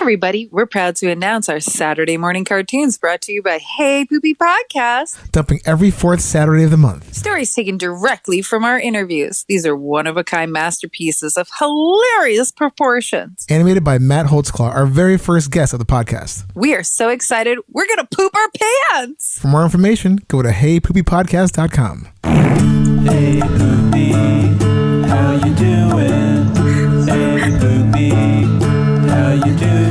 everybody, we're proud to announce our Saturday morning cartoons brought to you by Hey Poopy Podcast. Dumping every fourth Saturday of the month. Stories taken directly from our interviews. These are one-of-a-kind masterpieces of hilarious proportions. Animated by Matt Holtzclaw, our very first guest of the podcast. We are so excited, we're going to poop our pants! For more information, go to heypoopypodcast.com. Hey Poopy, how you doing? Hey Poopy, how you doing?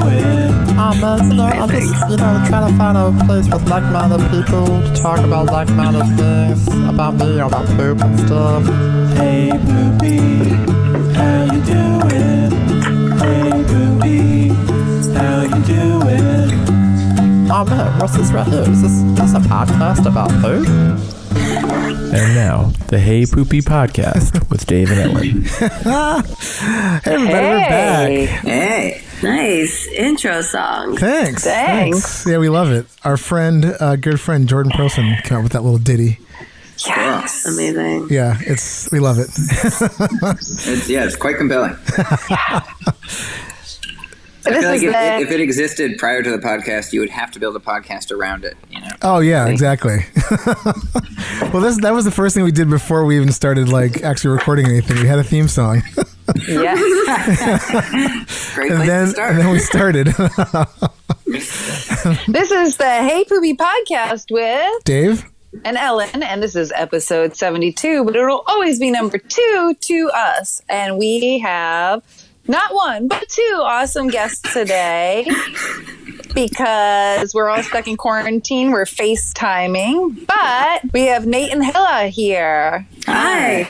I'm just, trying to find a place with like-minded people to talk about like-minded things about me, about poop and stuff. Hey Poopy, how you doing? Hey Poopy, how you doing? Oh man, what's this right here? Is this a podcast about poop? And now, the Hey Poopy Podcast with Dave and Ellen. Hey everybody, we're back. Hey, nice intro song. Thanks. Thanks. Yeah, we love it. Our friend, good friend Jordan Perlson came up with that little ditty. Yes. Amazing. Yeah, we love it. It's quite compelling. I feel like if it existed prior to the podcast, you would have to build a podcast around it, you know? Oh, yeah, exactly. Well, that was the first thing we did before we even started, actually recording anything. We had a theme song. Yeah. Great place to start. And then we started. This is the Hey Poopy Podcast with Dave and Ellen, and this is episode 72, but it'll always be number 2 to us. And we have not one, but 2 awesome guests today because we're all stuck in quarantine. We're FaceTiming, but we have Nate and Hila here. Hi.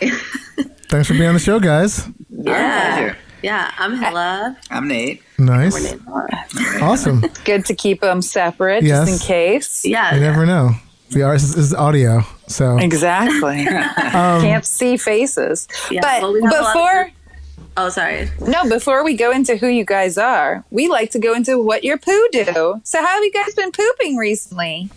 Thanks for being on the show, guys. Yeah. Yeah, I'm Hila. I'm Nate. Nice. We're Nate. Awesome. It's good to keep them separate Yes. just in case. Yeah. You never know. This is audio, so. Exactly. Can't see faces. Yeah, But well, we have a lot before... Oh, sorry. No, before we go into who you guys are, we like to go into what your poo do. So how have you guys been pooping recently?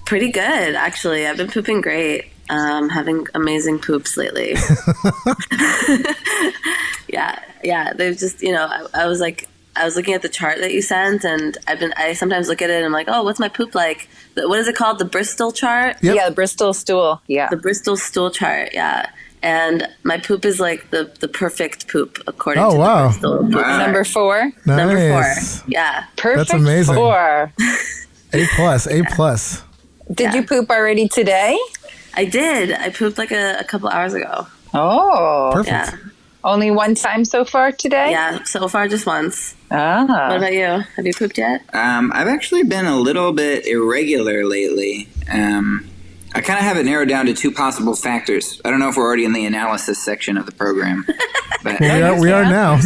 Pretty good, actually. I've been pooping great. Having amazing poops lately. Yeah. They've just, I was looking at the chart that you sent, and I sometimes look at it and I'm like, oh, what's my poop like? What is it called? The Bristol chart? Yep. Yeah, the Bristol stool. Yeah. The Bristol stool chart, yeah. And my poop is like the perfect poop according to wow. the Bristol poop chart. Number 4. Number Nice. 4, yeah. Perfect. That's amazing. 4. A+. Did you poop already today? I did. I pooped like a couple hours ago. Oh. Perfect. Yeah. Only one time so far today? Yeah, so far just once. What Ah. about you? Have you pooped yet? I've actually been a little bit irregular lately. I kind of have it narrowed down to 2 possible factors. I don't know if we're already in the analysis section of the program. But We are now.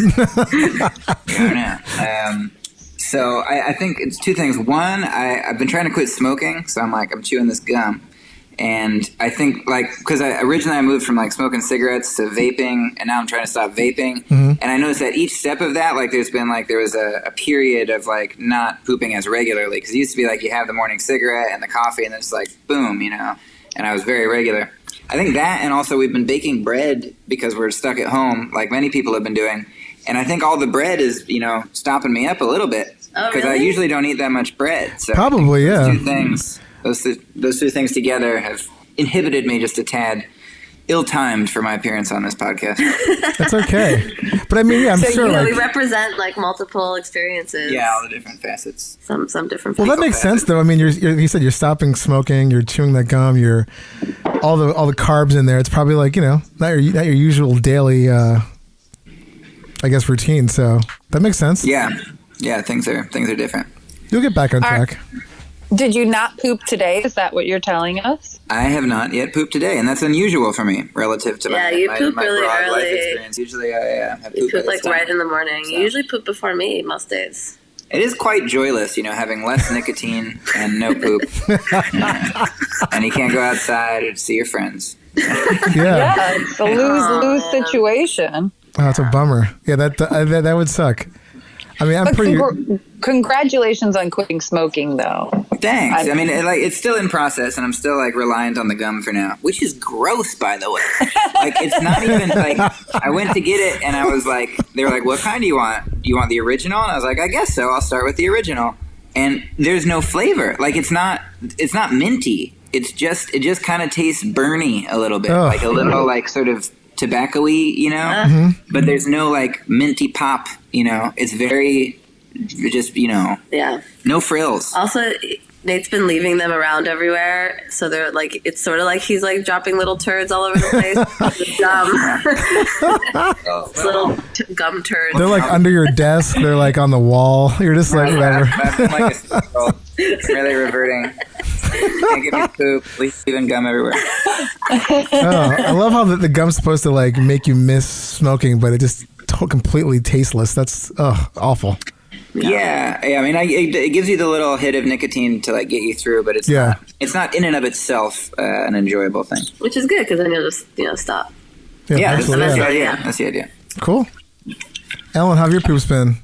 So I think it's 2 things. One, I've been trying to quit smoking, so I'm chewing this gum. And I think, because originally I moved from, smoking cigarettes to vaping, and now I'm trying to stop vaping. Mm-hmm. And I noticed that each step of that, there was a period of, not pooping as regularly. Because it used to be, you have the morning cigarette and the coffee, and then it's boom, And I was very regular. I think that, and also we've been baking bread because we're stuck at home, like many people have been doing. And I think all the bread is, stopping me up a little bit. Oh, Because really? I usually don't eat that much bread. So Probably, yeah. Those 2 things together have inhibited me just a tad. Ill-timed for my appearance on this podcast. That's okay. But I'm So, sure we represent multiple experiences. Yeah, all the different facets. Some different. Well, that makes sense, though. I mean, you said you're stopping smoking, you're chewing that gum, you're all the carbs in there. It's probably not your usual daily, I guess, routine. So that makes sense. Yeah, things are different. You'll get back on track. Did you not poop today? Is that what you're telling us? I have not yet pooped today, and that's unusual for me relative to you my poop really broad life early. experience. Usually, I have You poop poop right in the morning. So. You usually poop before me most days. It is quite joyless, having less nicotine and no poop, and you can't go outside or see your friends. Yeah. It's a lose-lose situation. Oh, that's a bummer. Yeah, that would suck. I mean, I'm But pretty. congratulations on quitting smoking, though. Thanks. I mean, it's still in process, and I'm still like reliant on the gum for now, which is gross, by the way. Like, it's not even like I went to get it, and I was like, they were like, "What kind do you want? Do you want the original?" And I was like, "I guess so. I'll start with the original." And there's no flavor. Like, it's not minty. It just kind of tastes burny a little bit, like a little like sort of tobacco-y, you know. But there's no like minty pop, you know. It's very just, you know, no frills. Also, Nate's been leaving them around everywhere, so they're like, it's sort of like he's like dropping little turds all over the place. Little gum turds. They're like under your desk. They're like on the wall. You're just like, whatever. I've been like a 6-year-old. It's really reverting. Can't get me poop, leaving gum everywhere. I love how the gum's supposed to like make you miss smoking, but it just completely tasteless. That's awful. Yeah. I mean, it gives you the little hit of nicotine to like get you through, but it's not in and of itself an enjoyable thing. Which is good because then you'll just stop. That's the idea. That's the idea. Cool. Ellen, how have your poops been?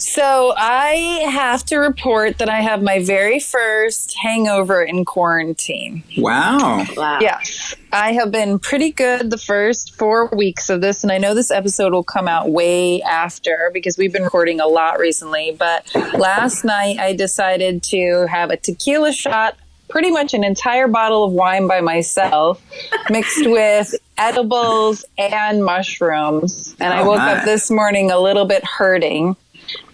So I have to report that I have my very first hangover in quarantine. Wow. Yes. I have been pretty good the first 4 weeks of this, and I know this episode will come out way after because we've been recording a lot recently, but last night I decided to have a tequila shot, pretty much an entire bottle of wine by myself, mixed with edibles and mushrooms. And I woke up this morning a little bit hurting.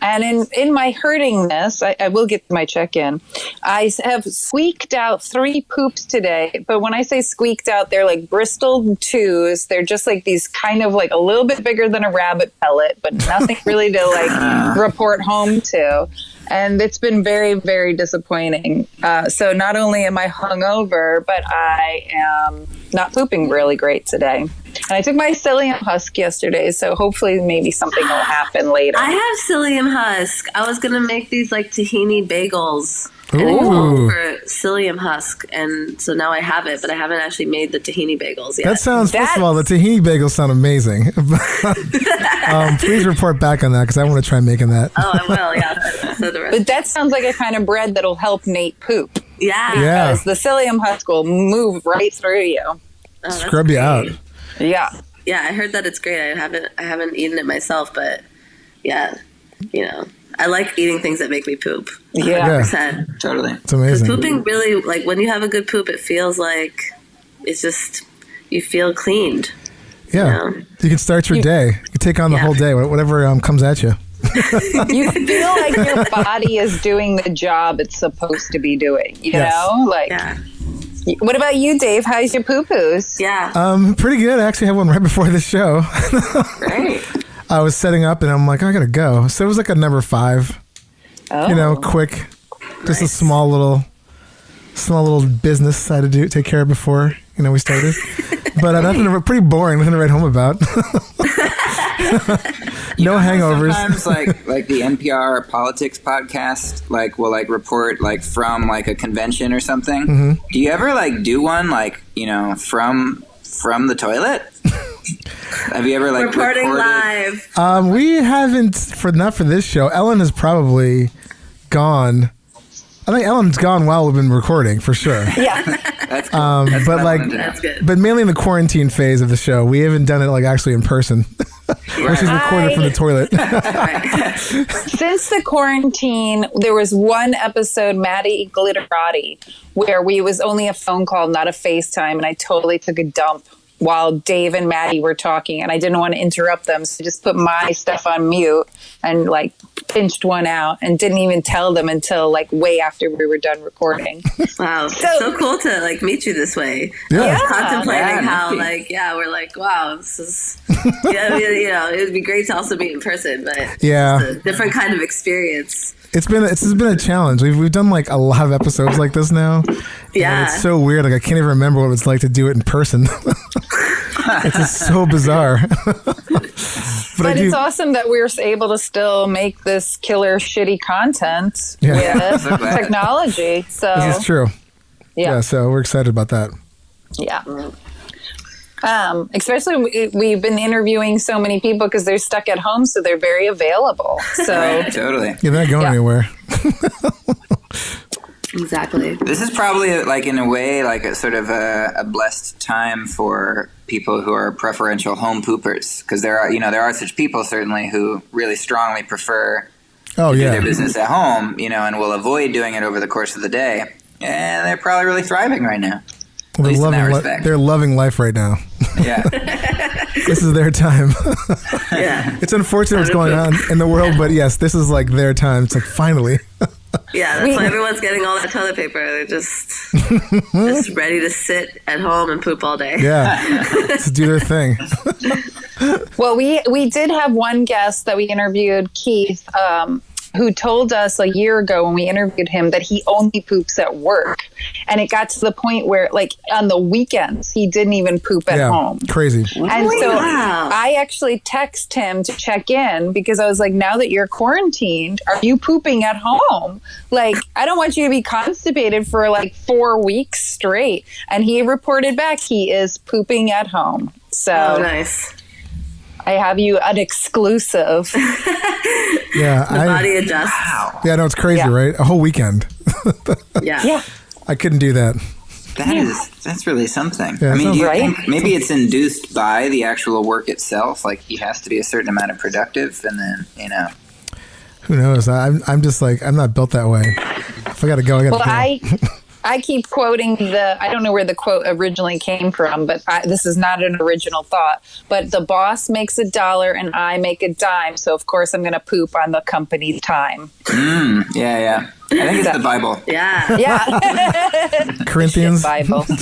And in my hurtingness, I will get to my check-in. I have squeaked out 3 poops today. But when I say squeaked out, they're like Bristol 2s. They're just like these kind of like a little bit bigger than a rabbit pellet, but nothing really to like report home to. And it's been very, very disappointing. So not only am I hungover, but I am not pooping really great today. And I took my psyllium husk yesterday, so hopefully maybe something will happen later. I have psyllium husk. I was going to make these like tahini bagels. Ooh. And it's all for psyllium husk, and so now I have it, but I haven't actually made the tahini bagels yet. That sounds, first of all, the tahini bagels sound amazing. Please report back on that because I want to try making that. Oh, I will, yeah. So the rest. But that sounds like a kind of bread that'll help Nate poop. Yeah. Because the psyllium husk will move right through you. Oh, Scrub you out. Yeah. Yeah, I heard that it's great. I haven't eaten it myself, but yeah, I like eating things that make me poop. 100%. Totally. It's amazing. Pooping really, like when you have a good poop, it feels like it's just, you feel cleaned. Yeah. You can start your day. You can take on the whole day, whatever comes at you. You feel like your body is doing the job it's supposed to be doing, you know? Like, what about you, Dave? How's your poo-poos? Yeah. Pretty good. I actually had one right before the show. Great. I was setting up and I'm like, I gotta go. So it was like a number 5. Oh. Quick. Just a small little business I had to take care of before, we started. But nothing, pretty boring, nothing to write home about. No hangovers. Sometimes like the NPR politics podcast will report from a convention or something. Mm-hmm. Do you ever do one from the toilet? Have you ever reporting recorded? live? We haven't not for this show. Ellen has probably gone. I think Ellen's gone while we've been recording for sure. Yeah. That's cool. That's good. But mainly in the quarantine phase of the show, we haven't done it actually in person. Where she's recorded from the toilet. Since the quarantine, there was one episode, Maddie Glitterati, where we was only a phone call, not a FaceTime, and I totally took a dump while Dave and Maddie were talking, and I didn't want to interrupt them, so I just put my stuff on mute and pinched one out and didn't even tell them until way after we were done recording. Wow, so cool to meet you this way. Yeah. I was contemplating how we're wow, this is it would be great to also meet in person, but it's a different kind of experience. It's been a challenge. We've done a lot of episodes like this now. Yeah, and it's so weird. I can't even remember what it's like to do it in person. It's just so bizarre. But it's awesome that we're able to still make this killer shitty content with technology. So this is true. Yeah. So we're excited about that. Yeah. Especially we've been interviewing so many people because they're stuck at home, so they're very available. So Totally. You're not going anywhere. Exactly. This is probably, like, in a way, like a sort of a blessed time for people who are preferential home poopers, because there are such people certainly who really strongly prefer to do their business at home, and will avoid doing it over the course of the day, and they're probably really thriving right now. Well, they're loving life right now. Yeah. This is their time. Yeah. It's unfortunate what's going on in the world, but yes, this is like their time. It's like finally. Yeah, that's why everyone's getting all that toilet paper. They're just ready to sit at home and poop all day. Yeah, just do their thing. Well, we did have one guest that we interviewed, Keith, who told us a year ago when we interviewed him that he only poops at work. And it got to the point where, like, on the weekends, he didn't even poop at home. Crazy. And so I actually text him to check in because I was like, now that you're quarantined, are you pooping at home? Like, I don't want you to be constipated for like 4 weeks straight. And he reported back he is pooping at home. So nice. I have you an exclusive. Yeah, the body adjusts. Wow. Yeah, no, it's crazy, right? A whole weekend. Yeah. I couldn't do that. That's really something. Yeah, I mean, do you right? think maybe it's induced by the actual work itself? Like, he has to be a certain amount of productive, and then, Who knows? I'm just like, I'm not built that way. If I got to go, I got to go. I keep quoting I don't know where the quote originally came from, but this is not an original thought. But the boss makes $1 and I make a dime. So, of course, I'm going to poop on the company time. Yeah. I think it's the Bible. Yeah. Yeah. Corinthians. Bible. I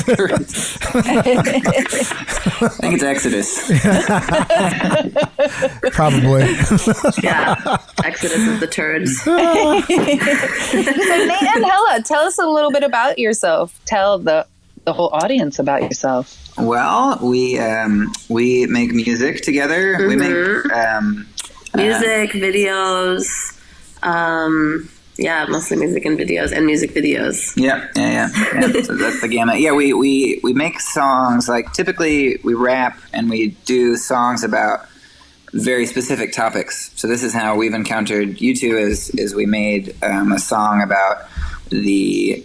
think it's Exodus. Probably. Yeah. Exodus of the turds. So, Nate and Hila, tell us a little bit about yourself. Tell the whole audience about yourself. Well, we make music together. Mm-hmm. We make music, videos. Mostly music and videos and music videos. Yeah. So that's the gamut. Yeah, we make songs. Like, typically we rap and we do songs about very specific topics. So this is how we've encountered you two. Is we made a song about the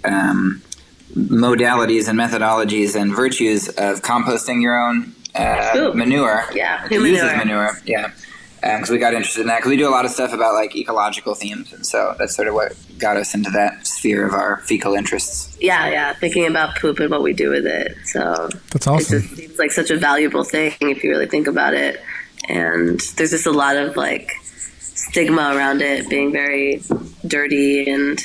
modalities and methodologies and virtues of composting your own manure. Yeah, to use as manure. Yeah. Because we got interested in that, because we do a lot of stuff about, like, ecological themes, and so that's sort of what got us into that sphere of our fecal interests. Yeah, thinking about poop and what we do with it. So That's awesome. It just seems like such a valuable thing if you really think about it. And there's just a lot of, like, stigma around it being very dirty, and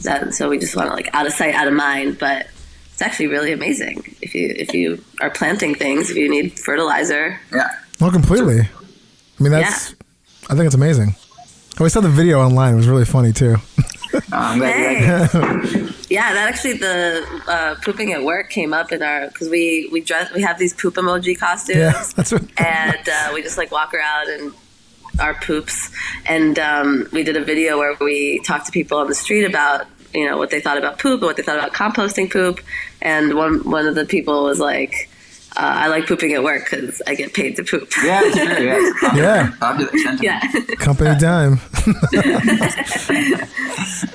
that. So we just want to, like, out of sight, out of mind. But it's actually really amazing if you are planting things, if you need fertilizer. Yeah. Well, completely. I mean, I think it's amazing. I saw the video online. It was really funny, too. I'm glad you like it. Yeah, that actually, the pooping at work came up in our, because we have these poop emoji costumes. Yeah, that's what. And we just, like, walk around and our poops. And we did a video where we talked to people on the street about, what they thought about poop and what they thought about composting poop. And one of the people was like, I like pooping at work because I get paid to poop. Yeah, it's true. Yeah. Popular sentiment. Yeah. Company dime.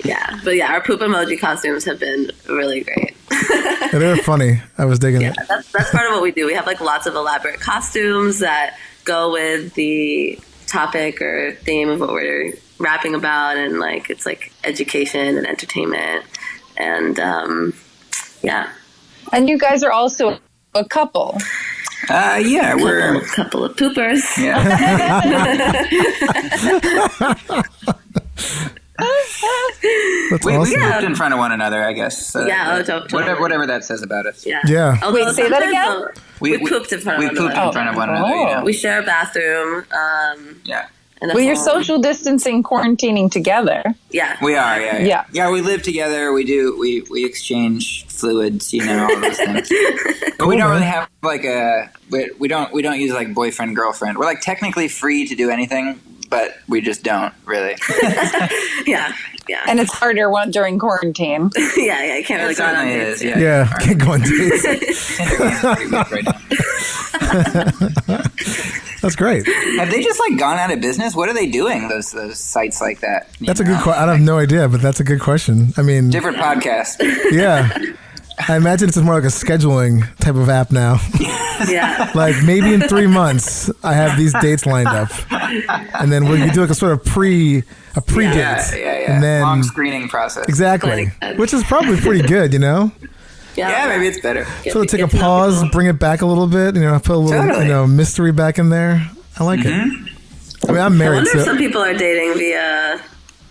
Yeah. But yeah, our poop emoji costumes have been really great. Yeah, they were funny. I was digging it. That's part of what we do. We have, like, lots of elaborate costumes that go with the topic or theme of what we're rapping about. And, like, it's like education and entertainment. And yeah. And you guys are also a couple. Yeah, we're a couple of poopers. Yeah. That's we awesome. pooped in front of one another, I guess. Totally. whatever that says about us. Yeah. Although Wait, say that sometimes, again? We pooped in front of one We pooped another. in front of one another. We share a bathroom. Yeah. And a Well, you're home. social distancing, quarantining together. Yeah. We are. Yeah. Yeah. Yeah. We live together. We do. We exchange fluids. All those things. But we don't really have like we don't use like boyfriend girlfriend. We're like technically free to do anything, but we just don't really. Yeah. And it's harder during quarantine. Yeah. You can't really It go on certainly dates. is. Yeah. Yeah, can't go on dates. Pretty weak right now. That's great. Have they just like gone out of business? What are they doing? Those sites like that. That's a good question. I have no idea, but that's a good question. I mean, Different podcast. yeah. I imagine it's more like a scheduling type of app now. Yeah. Like maybe in 3 months, I have these dates lined up, and then you do like a sort of pre-date, Yeah. and then Long screening process. exactly, which is probably pretty good, you know. Yeah, maybe it's better. So take a pause, bring it back a little bit, you know, put a little, Totally. mystery back in there. I like it. I mean, I'm I married, wonder if so some people are dating via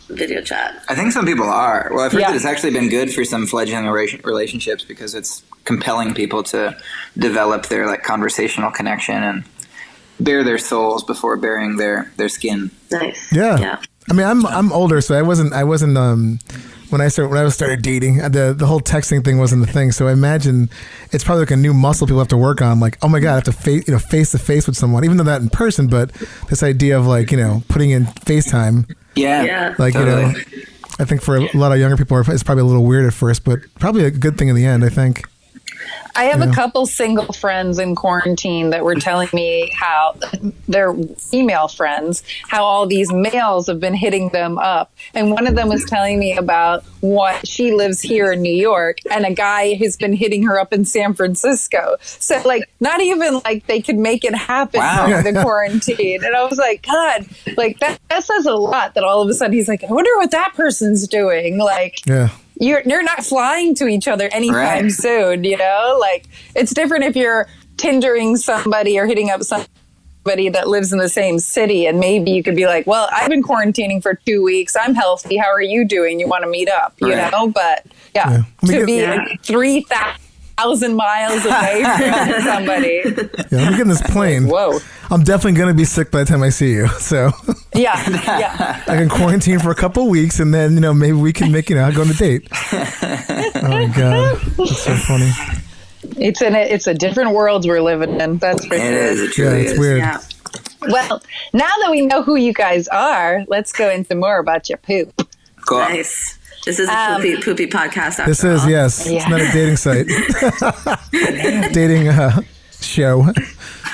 video chat. I think some people are. Well, I've heard Yeah. that it's actually been good for some fledgling relationships because it's compelling people to develop their like conversational connection and bare their souls before baring their skin. Nice. yeah. I mean, I'm older, so I wasn't when I started dating, the whole texting thing wasn't the thing. So I imagine it's probably like a new muscle people have to work on. Like, oh my God, I have to face to face with someone, even though that in person. But this idea of like putting in FaceTime, Yeah. like Totally. I think for a lot of younger people, it's probably a little weird at first, but probably a good thing in the end. I think. I have a couple single friends in quarantine that were telling me how their female friends, how all these males have been hitting them up. And one of them was telling me about what she lives here in New York and a guy has been hitting her up in San Francisco. So like not even like they could make it happen Wow. during the quarantine. And I was like, God, like that says a lot that all of a sudden he's like, I wonder what that person's doing. Like, Yeah. you're not flying to each other anytime Right. soon, Like, it's different if you're Tindering somebody or hitting up somebody that lives in the same city, and maybe you could be like, well, I've been quarantining for 2 weeks. I'm healthy. How are you doing? You want to meet up, Right. But Yeah. to be 3,000 miles away from somebody. Yeah, let me get in this plane. Whoa. I'm definitely going to be sick by the time I see you. So Yeah. I can quarantine for a couple of weeks and then, maybe we can make, go on a date. Oh my God. That's so funny. It's a different world we're living in. That's for It sure. is. It Yeah, truly it's is. weird. Yeah. Well, now that we know who you guys are, let's go into more about your poop. Cool. Nice. This is a poopy podcast. This after is, all. yes. It's Yeah. not a dating site. Dating show.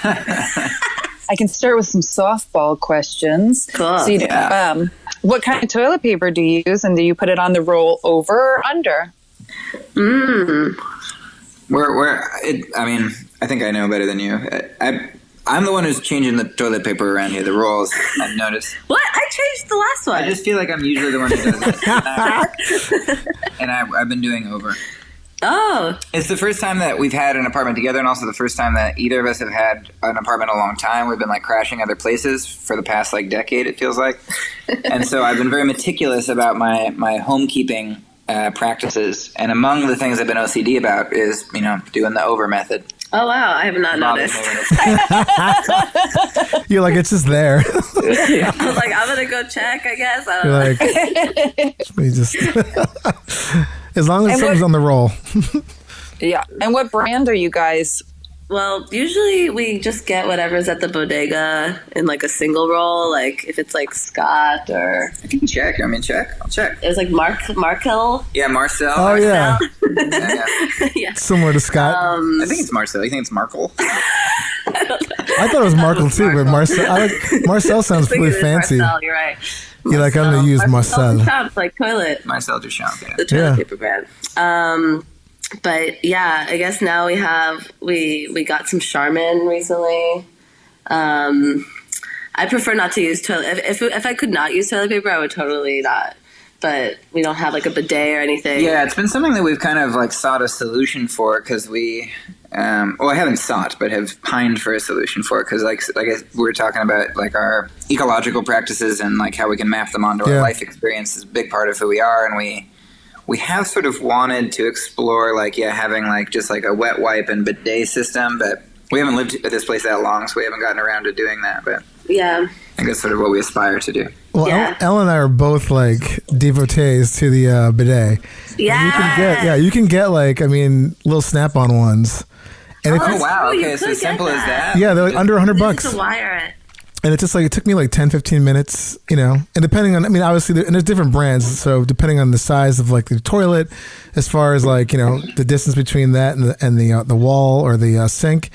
I can start with some softball questions. Cool. So what kind of toilet paper do you use, and do you put it on the roll over or under? I think I know better than you. I'm the one who's changing the toilet paper around here, the rolls, I've noticed. What? I changed the last one. I just feel like I'm usually the one who does it. And I've been doing over. Oh. It's the first time that we've had an apartment together, and also the first time that either of us have had an apartment in a long time. We've been like crashing other places for the past like decade, it feels like. And so I've been very meticulous about my homekeeping practices. And among the things I've been OCD about is, doing the over method. Oh, wow. I have not noticed. You're like, it's just there. I was like, I'm going to go check, I guess. I don't You're know. like, we just, as long as And something's what- on the roll. Yeah. And what brand are you guys? Well, usually we just get whatever's at the bodega in like a single roll. Like if it's like Scott or I can check. I'll check. there's like Markel. Yeah, Marcel. Oh, yeah. Yeah. Yeah. Similar to Scott. I think it's Marcel. You think it's Markle? I thought it was Markle too, but Marcel sounds I think really it is fancy. Marcel, you're right. You're like, I'm going to use Marcel. Duchamp, like toilet, Marcel Duchamp, yeah. the toilet Yeah. paper brand. But yeah, I guess now we got some Charmin recently. I prefer not to use toilet. If I could not use toilet paper, I would totally not. But we don't have like a bidet or anything. Yeah, it's been something that we've kind of like sought a solution for because we, I haven't sought, but have pined for a solution for it because like we were talking about like our ecological practices and like how we can map them onto our Yeah. life experience is a big part of who we are, and we have sort of wanted to explore like having like just like a wet wipe and bidet system, but we haven't lived at this place that long, so we haven't gotten around to doing that. But Yeah. I think that's sort of what we aspire to do. Well, Yeah. Ellen and I are both like devotees to the bidet. Yeah. You can get like, little snap-on ones. And Oh, it's, Oh wow! true, you Okay, so could as simple get as that. that. yeah, they're like under $100 Just bucks. to wire it. And it's just like, it took me like 10, 15 minutes, and depending on, obviously, and there's different brands. So depending on the size of like the toilet, as far as like, the distance between that and the wall or the sink,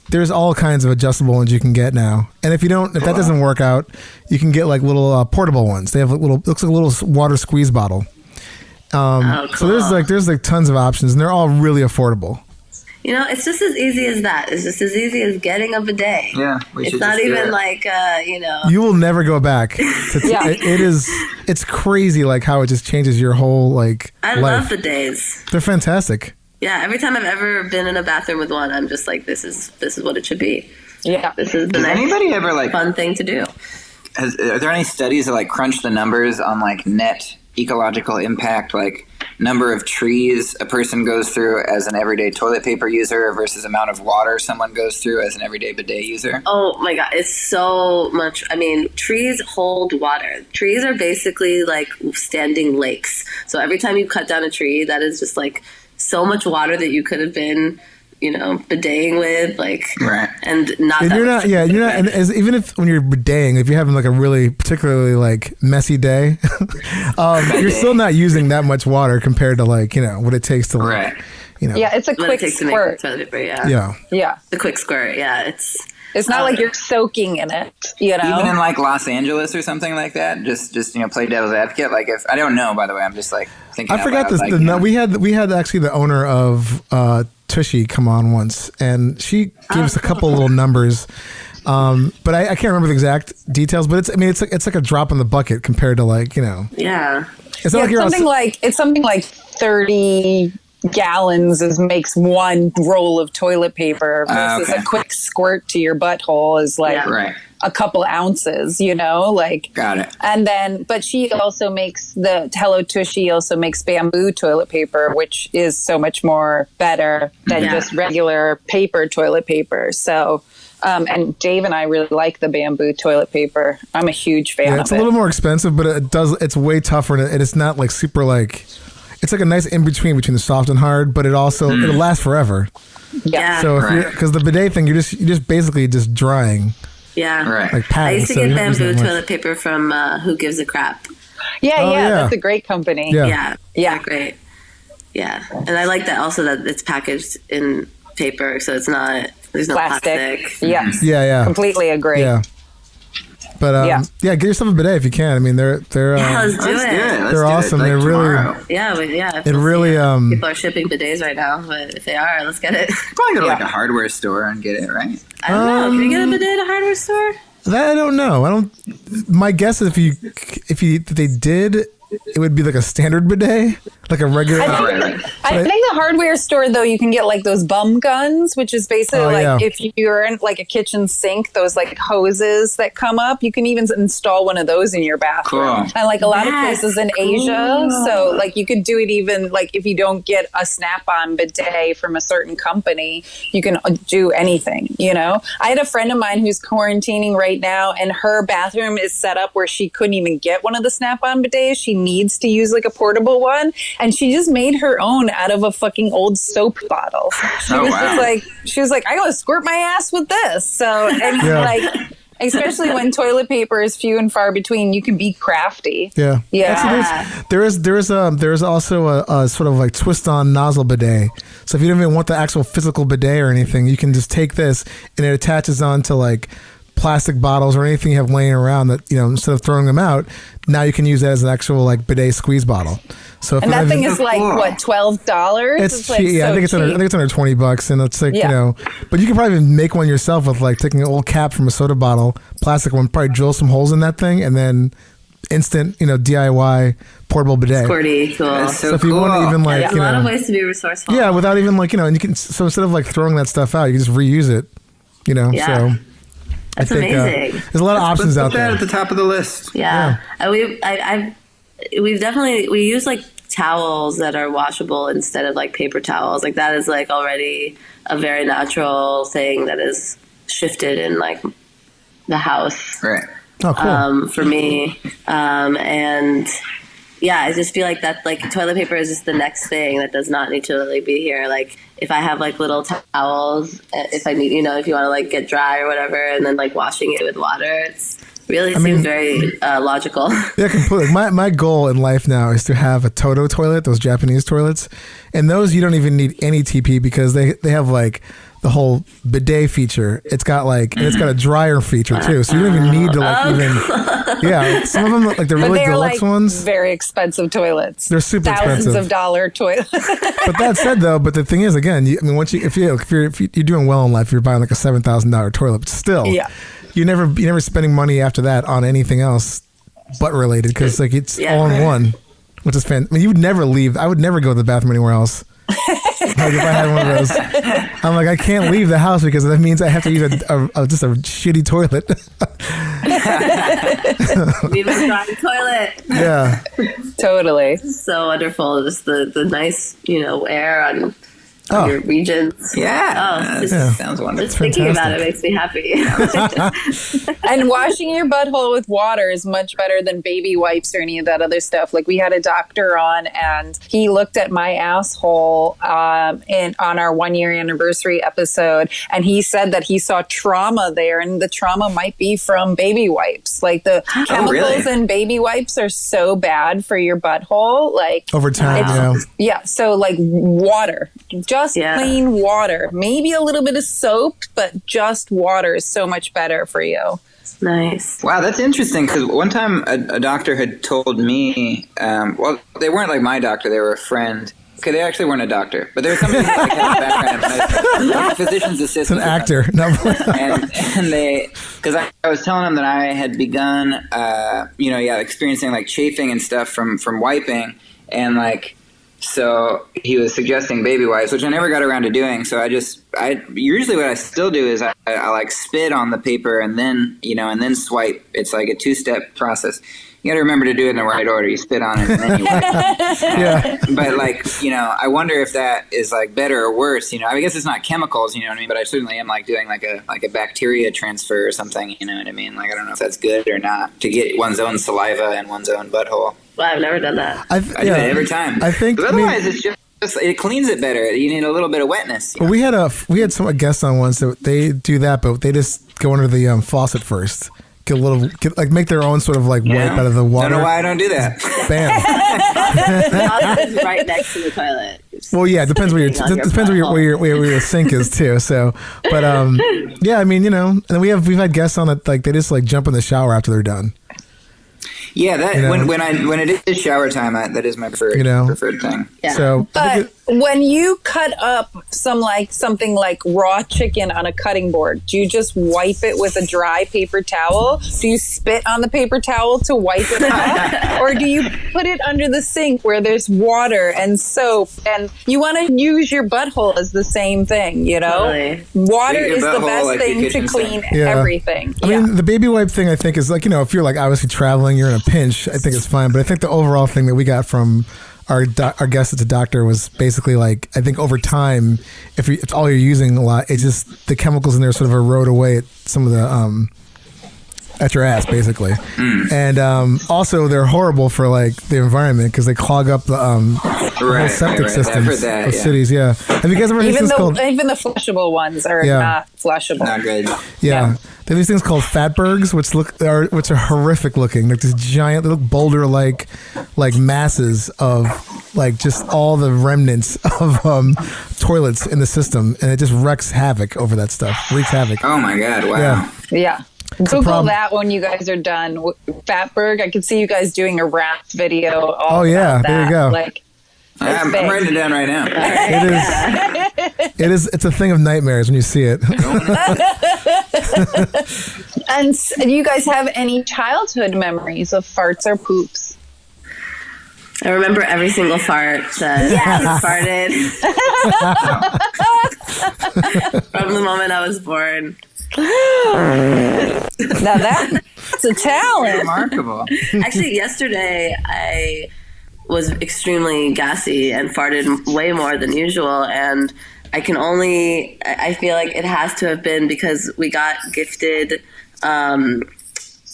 there's all kinds of adjustable ones you can get now. And if that doesn't work out, you can get like little portable ones. They have looks like a little water squeeze bottle. Cool. So there's like tons of options, and they're all really affordable. You know, it's just as easy as that. It's just as easy as getting a bidet. Yeah, it's not even like You will never go back. It's crazy, like how it just changes your whole like. I love bidets. They're fantastic. Yeah, every time I've ever been in a bathroom with one, I'm just like, this is what it should be. Yeah, this is the Does nice, anybody ever like fun thing to do. Are there any studies that like crunch the numbers on like net ecological impact, like number of trees a person goes through as an everyday toilet paper user versus amount of water someone goes through as an everyday bidet user? Oh my God, it's so much. I mean, trees hold water. Trees are basically like standing lakes. So every time you cut down a tree, that is just like so much water that you could have been, bideting with, like, right. And not. And that you're much not. Yeah, you're not. And even if when you're bideting, if you're having like a really particularly like messy day, you're still not using that much water compared to like what it takes to like, right. Yeah, it's a what quick it takes to make squirt. toilet paper. Yeah. Yeah. Yeah, The quick squirt. Yeah, it's not like you're soaking in it. Even in like Los Angeles or something like that, just play devil's advocate. Like if I don't know, by the way, I'm just like thinking. I forgot this. Like, we had actually the owner of Tushy come on once, and she gave us a couple little numbers, but I can't remember the exact details. But it's like a drop in the bucket compared to like Yeah. It's not like you're it's something like 30 gallons makes one roll of toilet paper versus okay. a quick squirt to your butthole is like right. a couple ounces, like. Got it. And then, but she also makes Hello Tushy also makes bamboo toilet paper, which is so much more better than just regular paper toilet paper. So, and Dave and I really like the bamboo toilet paper. I'm a huge fan of it. It's a little more expensive, but it's way tougher, and it's not like super like. It's like a nice in between the soft and hard, but it'll last forever. Yeah. So because the bidet thing, you're just basically just drying. Yeah. Right. Like padding, I used to so get you don't use bamboo that much. toilet paper from Who Gives a Crap. Yeah, yeah. that's a great company. Yeah. Yeah. Great. Yeah. And I like that also that it's packaged in paper, so it's not, there's no plastic. Yes. Yeah. Completely agree. Yeah. But get yourself a bidet if you can. I mean, they're let's do it. They're awesome. Like they're tomorrow. really If it really people are shipping bidets right now, but if they are, let's get it. Probably go to like a hardware store and get it, right? I don't know. Can you get a bidet at a hardware store? that I don't know. My guess is if they did, it would be like a standard bidet, like a regular. I think the hardware store, though, you can get like those bum guns, which is basically if you're in like a kitchen sink, those like hoses that come up, you can even install one of those in your bathroom. Cool. And like a lot of places in Asia, so like you could do it even like if you don't get a snap-on bidet from a certain company, you can do anything, I had a friend of mine who's quarantining right now, and her bathroom is set up where she couldn't even get one of the snap-on bidets. She needs to use like a portable one, and she just made her own out of a fucking old soap bottle. She was like, I gotta squirt my ass with this. So like, especially when toilet paper is few and far between, you can be crafty. Yeah. Actually, there is also a sort of like twist-on nozzle bidet. So if you don't even want the actual physical bidet or anything, you can just take this and it attaches onto like plastic bottles or anything you have laying around that, instead of throwing them out, now you can use that as an actual like bidet squeeze bottle. So and that thing is like what, $12? It's like cheap. Yeah, so I think it's under $20, and it's like but you can probably even make one yourself with like taking an old cap from a soda bottle, plastic one, probably drill some holes in that thing, and then instant, DIY portable bidet. Squirty, cool. That's so if you want to even like, There's a lot of ways to be resourceful. Yeah, without even like, and you can, so instead of like throwing that stuff out, you can just reuse it, so. That's I think, amazing. There's a lot of options out there. Put that at the top of the list. Yeah. We use like towels that are washable instead of like paper towels. Like that is like already a very natural thing that is shifted in like the house. Right. Oh, cool. For me. And yeah, I just feel like that like toilet paper is just the next thing that does not need to really be here. Like if I have like little towels, if I need, if you want to like get dry or whatever, and then like washing it with water, it's really seems very logical. Yeah, completely. My goal in life now is to have a Toto toilet, those Japanese toilets, and those you don't even need any TP because they have like the whole bidet feature. It's got like, and it's got a dryer feature too. So you don't even need to like some of them like the really deluxe ones. Very expensive toilets. They're super Thousands expensive. of dollar toilets. But that said though, but the thing is again, if you're doing well in life, you're buying like a $7,000 toilet, but still, you're never spending money after that on anything else butt related because like it's all in one, which is fantastic. I mean, you would never leave. I would never go to the bathroom anywhere else. Like if I had one of those, I'm like, I can't leave the house because that means I have to use just a shitty toilet. Need a dry toilet. Yeah, Totally. So wonderful. Just the nice, air on your regions. Yeah. Sounds wonderful. Just thinking about it makes me happy. And washing your butthole with water is much better than baby wipes or any of that other stuff. Like we had a doctor on and he looked at my asshole on our 1 year anniversary episode. And he said that he saw trauma there and the trauma might be from baby wipes. Like the chemicals in baby wipes are so bad for your butthole. Like over time, so like water. Just plain water. Maybe a little bit of soap, but just water is so much better for you. Nice. Wow, that's interesting because one time a doctor had told me, well, they weren't like my doctor, they were a friend. Okay, they actually weren't a doctor, but they were somebody that had a background in medicine, like a physician's assistant. It's an actor. No. and they, because I was telling them that I had begun, experiencing like chafing and stuff from wiping, and like, so he was suggesting baby wipes, which I never got around to doing. So I usually what I still do is I like spit on the paper and then swipe. It's like a 2-step process. You got to remember to do it in the right order. You spit on it and then you wipe it. But like, I wonder if that is like better or worse. I guess it's not chemicals, you know what I mean? But I certainly am like doing like a bacteria transfer or something, you know what I mean? Like, I don't know if that's good or not to get one's own saliva and one's own butthole. Well, I've never done that. I do it every time. I think otherwise it's just it cleans it better. You need a little bit of wetness. Well, we had some guests on once that they do that, but they just go under the faucet first. Make their own sort of like wipe out of the water. Don't know why I don't do that. Bam. The faucet is right next to the toilet. Well, yeah, it depends where your sink is too. So, but and we've had guests on that like they just like jump in the shower after they're done. Yeah, that when it is shower time, that is my preferred thing. Yeah. So, but when you cut up something like raw chicken on a cutting board, do you just wipe it with a dry paper towel? Do you spit on the paper towel to wipe it off, or do you put it under the sink where there's water and soap? And you want to use your butthole as the same thing, Totally. Water is the best thing to clean everything. I mean, the baby wipe thing, I think, is like if you're like obviously traveling, you're in a pinch, I think it's fine. But I think the overall thing that we got from our guest at the doctor was basically like, I think over time, if all you're using a lot, it's just the chemicals in there sort of erode away at some of the at your ass, basically. And also they're horrible for like the environment because they clog up the whole septic systems of cities. Yeah, have you guys ever even the flushable ones are not flushable? Not good. Yeah. They have these things called fatbergs, which are horrific looking. Like these giant, they look boulder like masses of like just all the remnants of toilets in the system, and it just wreaks havoc over that stuff. Wreaks havoc. Oh my god! Wow. Yeah. Google that when you guys are done. Fatberg. I could see you guys doing a rap video. About that. There you go. Like, I'm writing it down right now. It is. It's a thing of nightmares when you see it. And do you guys have any childhood memories of farts or poops? I remember every single fart that I farted from the moment I was born. Now that's a talent. Remarkable. Actually, yesterday I was extremely gassy and farted way more than usual, and I feel like it has to have been because we got gifted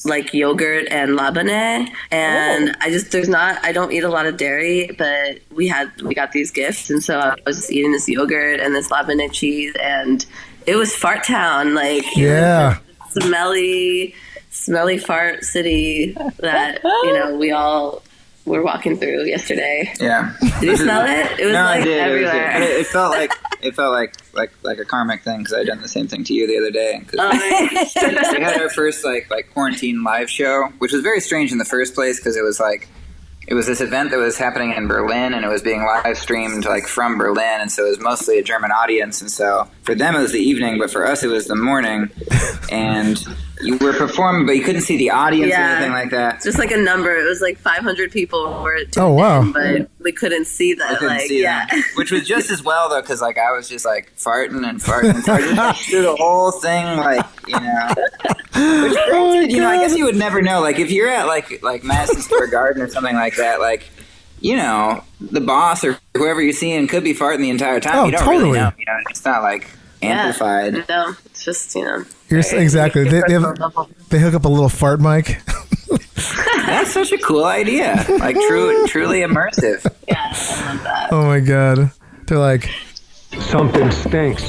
like yogurt and labane, and I don't eat a lot of dairy, but we got these gifts, and so I was just eating this yogurt and this labane cheese, and it was fart town, like smelly fart city that we all were walking through yesterday. Yeah. Did you smell it? It was No, like I did. everywhere. It felt like a karmic thing because I'd done the same thing to you the other day. We had our first like quarantine live show, which was very strange in the first place because it was this event that was happening in Berlin, and it was being live streamed like from Berlin, and so it was mostly a German audience, and so for them it was the evening, but for us it was the morning, and you were performing, but you couldn't see the audience or anything like that. Just like a number, it was like 500 people were tuned Oh, wow. in, but we couldn't see that. Them, which was just as well though, because like I was just like farting and just through the whole thing, like Which, I guess you would never know. Like if you're at like Madison Square Garden or something like that, like the boss or whoever you're seeing could be farting the entire time. Oh, you don't totally. really know. It's not like amplified. No, it's just Exactly. They hook up a little fart mic. That's such a cool idea. Like truly immersive. Yeah, I love that. Oh my god. They're like, something stinks.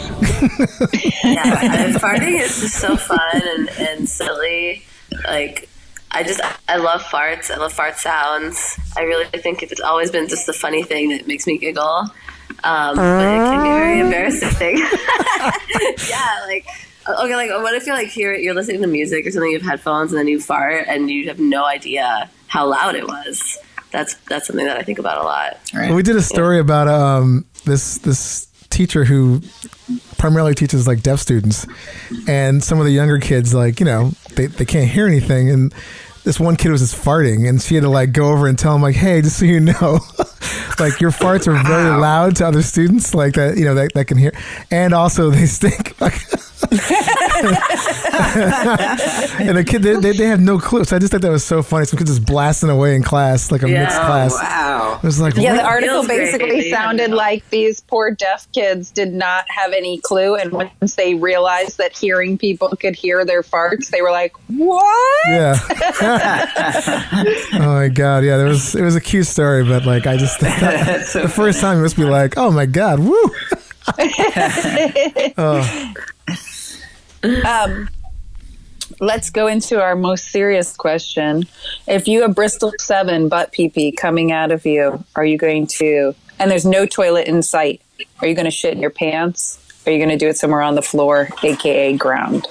Yeah, farting is just so fun and silly. Like, I love farts. I love fart sounds. I really think it's always been just a funny thing that makes me giggle. But it can be very embarrassing. Yeah, like, okay, like, what if you're listening to music or something, you have headphones, and then you fart, and you have no idea how loud it was? That's something that I think about a lot. Right. well, we did a story about this teacher who primarily teaches like deaf students, and some of the younger kids, like, they can't hear anything, and this one kid was just farting, and she had to like go over and tell him, like, hey, just so you know, like, your farts are very loud to other students, like that, that can hear, and also they stink. Like, and the kid, they have no clue. So I just thought that was so funny. Some kids just blasting away in class, like a mixed class. Wow. It was like, Yeah, what? the article Feels great. basically sounded like these poor deaf kids did not have any clue, and once they realized that hearing people could hear their farts, they were like, "What?" Yeah. Oh my god. Yeah, it was a cute story, but like I just the first time it must be like, oh my god, woo. Let's go into our most serious question. If you have Bristol 7 butt pee-pee coming out of you, are you going to, and there's no toilet in sight, are you going to shit in your pants? Or are you going to do it somewhere on the floor, aka ground?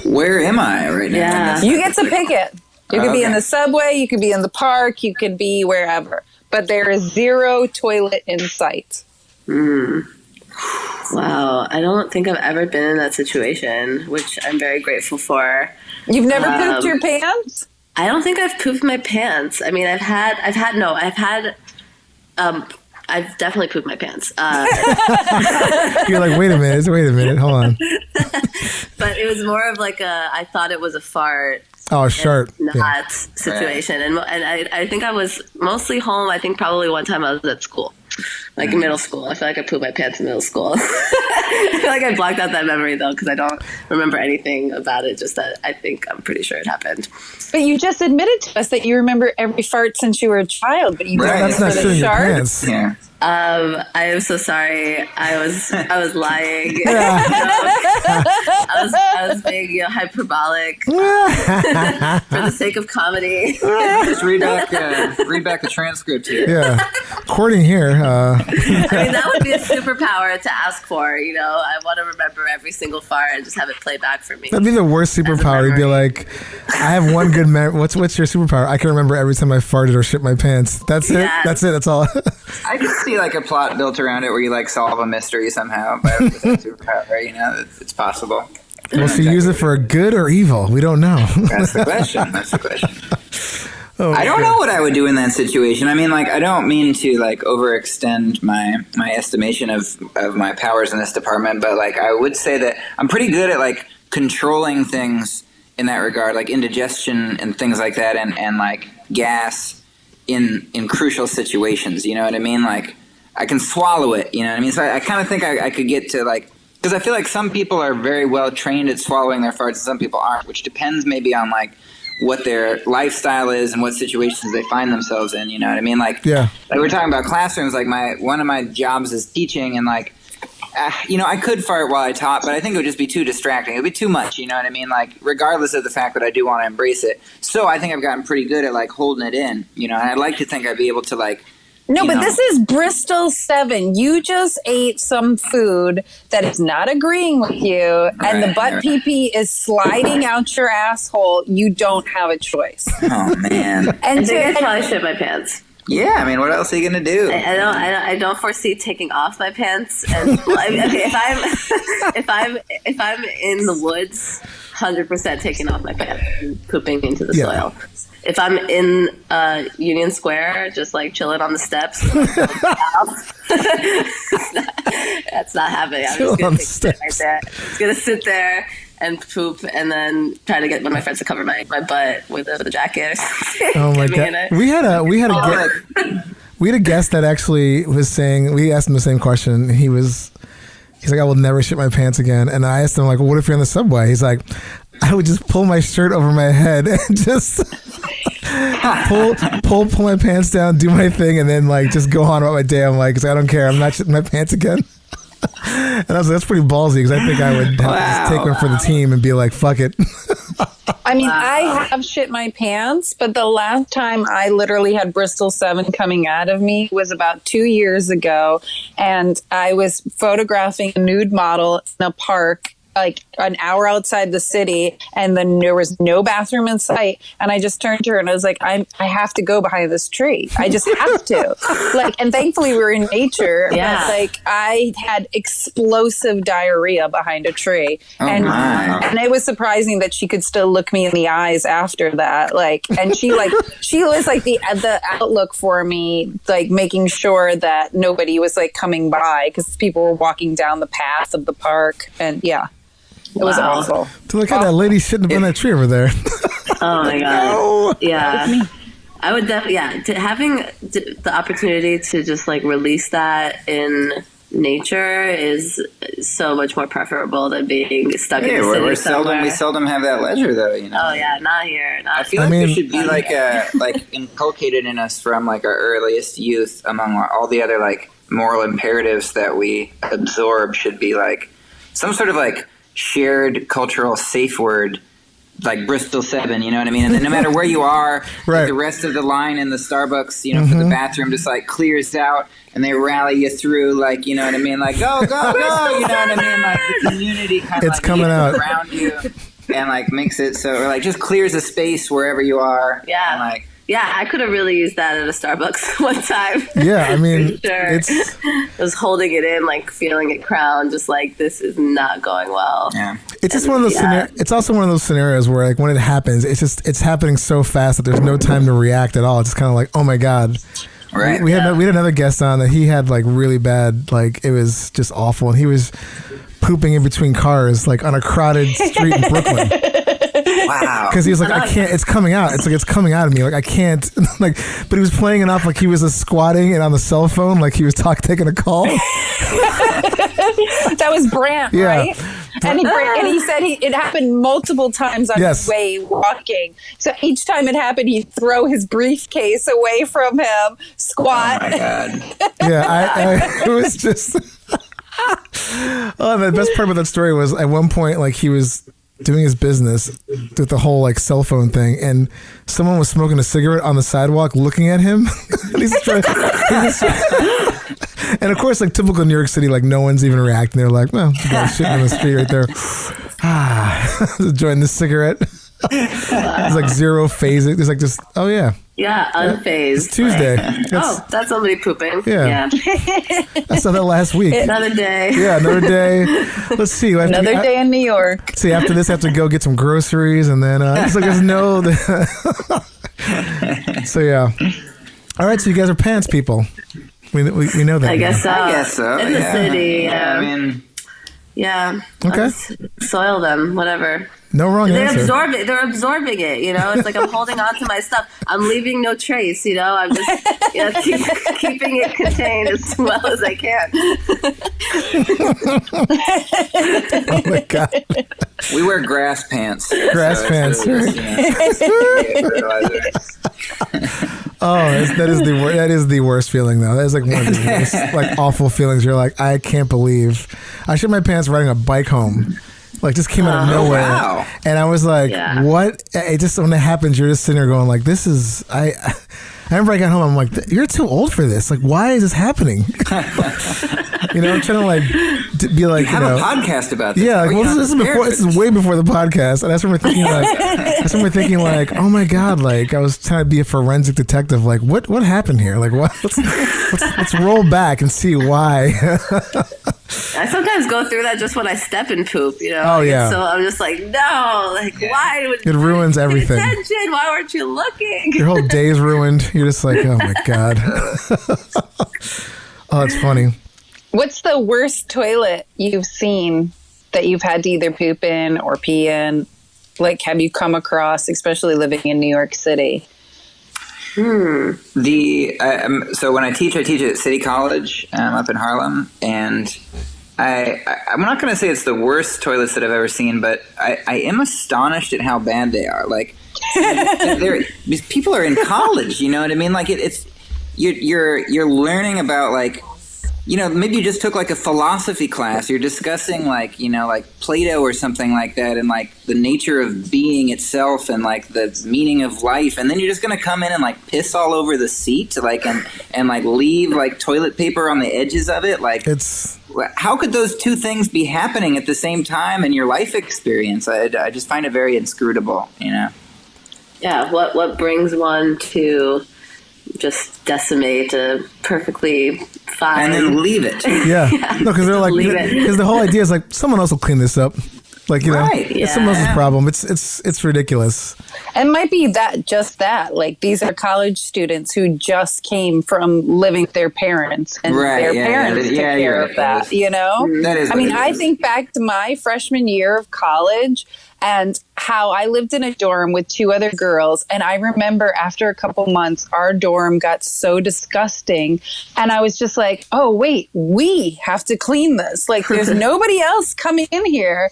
Where am I right now? Yeah. You get to pick it. You could be in Okay. the subway, you could be in the park, you could be wherever. But there is zero toilet in sight. Wow, I don't think I've ever been in that situation, which I'm very grateful for. You've never pooped your pants? I don't think I've pooped my pants. I mean, I've definitely pooped my pants. You're like, wait a minute, hold on. But it was more of like I thought it was a fart. Oh, shart. Not Yeah. situation. And I think I was mostly home. I think probably one time I was at school, like in middle school. I feel like I pooped my pants in middle school. I feel like I blocked out that memory though, because I don't remember anything about it. Just that I'm pretty sure it happened. But you just admitted to us that you remember every fart since you were a child, but you don't Right. That's not remember shitting the your shart. pants. Yeah. I am so sorry. I was lying. I was being hyperbolic for the sake of comedy. Just read back the transcript here. Yeah. According here, I mean, that would be a superpower to ask for. I want to remember every single fart and just have it play back for me. that'd be the worst superpower. You'd be memory. like, I have one good memory. What's your superpower? I can remember every time I farted or shit my pants. That's it. Yeah. That's it. That's all. I could see like a plot built around it where you like solve a mystery somehow by with that superpower. It's possible. Well, if you use it for good or evil, we don't know. That's the question. Oh, I don't know what I would do in that situation. I mean, like, I don't mean to like overextend my estimation of my powers in this department, but like, I would say that I'm pretty good at like controlling things in that regard, like indigestion and things like that, and like gas in crucial situations. You know what I mean? Like, I can swallow it. You know what I mean? So I kind of think I could get to like, because I feel like some people are very well trained at swallowing their farts and some people aren't, which depends maybe on like what their lifestyle is and what situations they find themselves in. You know what I mean? Like, Yeah. like we're talking about classrooms. Like one of my jobs is teaching, and like I could fart while I talk, but I think it would just be too distracting. It would be too much, you know what I mean? Like, regardless of the fact that I do want to embrace it. So I think I've gotten pretty good at, like, holding it in, and I'd like to think I'd be able to, like, No, but this is Bristol 7. You just ate some food that is not agreeing with you, and the butt pee-pee is sliding out your asshole. You don't have a choice. Oh, man. And I think I probably shit my pants. Yeah, I mean, what else are you gonna do? I don't foresee taking off my pants. And okay, if I'm in the woods, 100% taking off my pants and pooping into the soil. If I'm in Union Square, just like chilling on the steps, that's not happening. I'm just gonna take right there. Just gonna sit there and poop, and then try to get one of my friends to cover my butt with a jacket. Oh my god! We had a guest that actually was saying, we asked him the same question. He's like, I will never shit my pants again. And I asked him, like, well, what if you're on the subway? He's like, I would just pull my shirt over my head and just pull my pants down, do my thing, and then like just go on about my day. I'm like, 'cause I don't care. I'm not shitting my pants again. And I was like, that's pretty ballsy, because I think I would have to just take one for the team and be like, fuck it. I mean, I have shit my pants, but the last time I literally had Bristol 7 coming out of me was about 2 years ago. And I was photographing a nude model in a park, like an hour outside the city, and then there was no bathroom in sight. And I just turned to her and I was like, I have to go behind this tree. I just have to. Like, and thankfully we were in nature. Yeah. But like, I had explosive diarrhea behind a tree. And it was surprising that she could still look me in the eyes after that. Like, and she was like the outlook for me, like making sure that nobody was like coming by, because people were walking down the path of the park. And yeah. It was awful. To look at that lady shouldn't have been that tree over there. Oh my god! No. Yeah, I would definitely. Yeah, having the opportunity to just like release that in nature is so much more preferable than being stuck in the city we seldom have that leisure, though. Oh yeah, not here. I feel like there should be like inculcated in us from like our earliest youth, among all the other like moral imperatives that we absorb, should be like some sort of like shared cultural safe word, like Bristol 7, you know what I mean? And then no matter where you are, like the rest of the line in the Starbucks, for the bathroom just like clears out, and they rally you through, like, you know what I mean? Like, go, go, go, you know what I mean? Like the community kind of like coming out around you and like makes it so, or like just clears a space wherever you are. Yeah. And like, yeah, I could have really used that at a Starbucks one time. Yeah, I mean, sure. I was holding it in, like feeling it crown, just like this is not going well. Yeah, it's just one of those. It's also one of those scenarios where, like, when it happens, it's happening so fast that there's no time to react at all. It's kind of like, oh my god. Right. We had another guest on that he had like really bad, like it was just awful, and he was pooping in between cars, like on a crowded street in Brooklyn. Wow. Because he was like, I can't, it's coming out. It's like, it's coming out of me. Like, I can't, like, but he was playing it off like he was squatting and on the cell phone, like he was taking a call. That was Brant, right? And he said it happened multiple times on his way walking. So each time it happened, he'd throw his briefcase away from him, squat. Oh, my God. Yeah, it was just... the best part about that story was at one point, like, he was doing his business with the whole like cell phone thing, and someone was smoking a cigarette on the sidewalk looking at him. And of course, like typical New York City, like no one's even reacting. They're like, well, the guy's shitting on the street right there. Enjoying the cigarette. It's like zero phase. It's like just, oh yeah. Yeah, unfazed. It's Tuesday. That's somebody pooping. Yeah. I saw that last week. Another day. Yeah, another day. Let's see. Another day in New York. See, after this, I have to go get some groceries, and then it's like there's no. So yeah. All right, so you guys are pants people. We know that. I guess so. In the city. I mean. Yeah. Okay. Soil them, whatever. No wrong answer. They're absorbing it, It's like I'm holding on to my stuff. I'm leaving no trace, I'm just keeping it contained as well as I can. Oh my God. We wear grass pants. Grass pants. That is the worst feeling though. That is like one of the worst, like awful feelings. You're like, I can't believe I shit my pants riding a bike home. Like just came out of nowhere, wow. And I was like, "What?" It just when it happens, you're just sitting there going, "Like this is." I remember I got home. I'm like, "You're too old for this. Like, why is this happening?" I'm trying to like be like, you have a podcast about this. Yeah, like, well, this is before. This is way before the podcast, and I remember thinking like, "Oh my god!" Like I was trying to be a forensic detective. Like, what happened here? Like, what? Let's roll back and see why. I sometimes go through that just when I step in poop, Oh, yeah. So I'm just like, no, like, why? It ruins everything. Attention, why weren't you looking? Your whole day's ruined. You're just like, oh my God. Oh, that's funny. What's the worst toilet you've seen that you've had to either poop in or pee in? Like, have you come across, especially living in New York City? So when I teach at City College up in Harlem, and I'm not going to say it's the worst toilets that I've ever seen, but I am astonished at how bad they are. Like, these people are in college, you know what I mean? Like it's you're learning about like. Maybe you just took like a philosophy class. You're discussing like Plato or something like that, and like the nature of being itself and like the meaning of life. And then you're just going to come in and like piss all over the seat, like and like leave like toilet paper on the edges of it. Like how could those two things be happening at the same time in your life experience? I just find it very inscrutable, Yeah. What brings one to just decimate a perfectly fine and then leave it. Yeah. No, because they're like, because the whole idea is like someone else will clean this up. Like, it's someone else's problem. It's ridiculous. And might be that like these are college students who just came from living with their parents and their parents took care of that, That is I think back to my freshman year of college and how I lived in a dorm with two other girls. And I remember after a couple months, our dorm got so disgusting. And I was just like, oh, wait, we have to clean this. Like, there's nobody else coming in here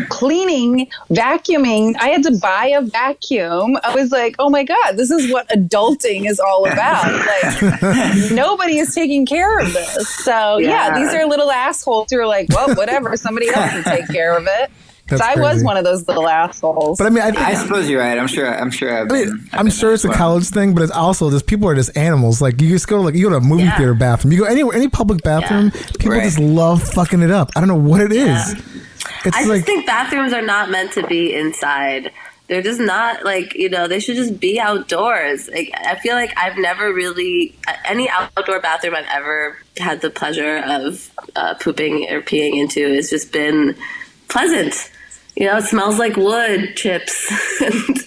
cleaning, vacuuming. I had to buy a vacuum. I was like, oh, my God, this is what adulting is all about. Like, nobody is taking care of this. So, these are little assholes who are like, well, whatever, somebody else will take care of it. So I was one of those little assholes. But I suppose you're right. I'm sure. I'm sure it's a college thing, but it's also just people are just animals. Like you just go to you go to a movie theater bathroom. You go anywhere, any public bathroom. People just love fucking it up. I don't know what it is. I just think bathrooms are not meant to be inside. They're just not like, they should just be outdoors. Like, I feel like I've never really, any outdoor bathroom I've ever had the pleasure of pooping or peeing into has just been pleasant. It smells like wood chips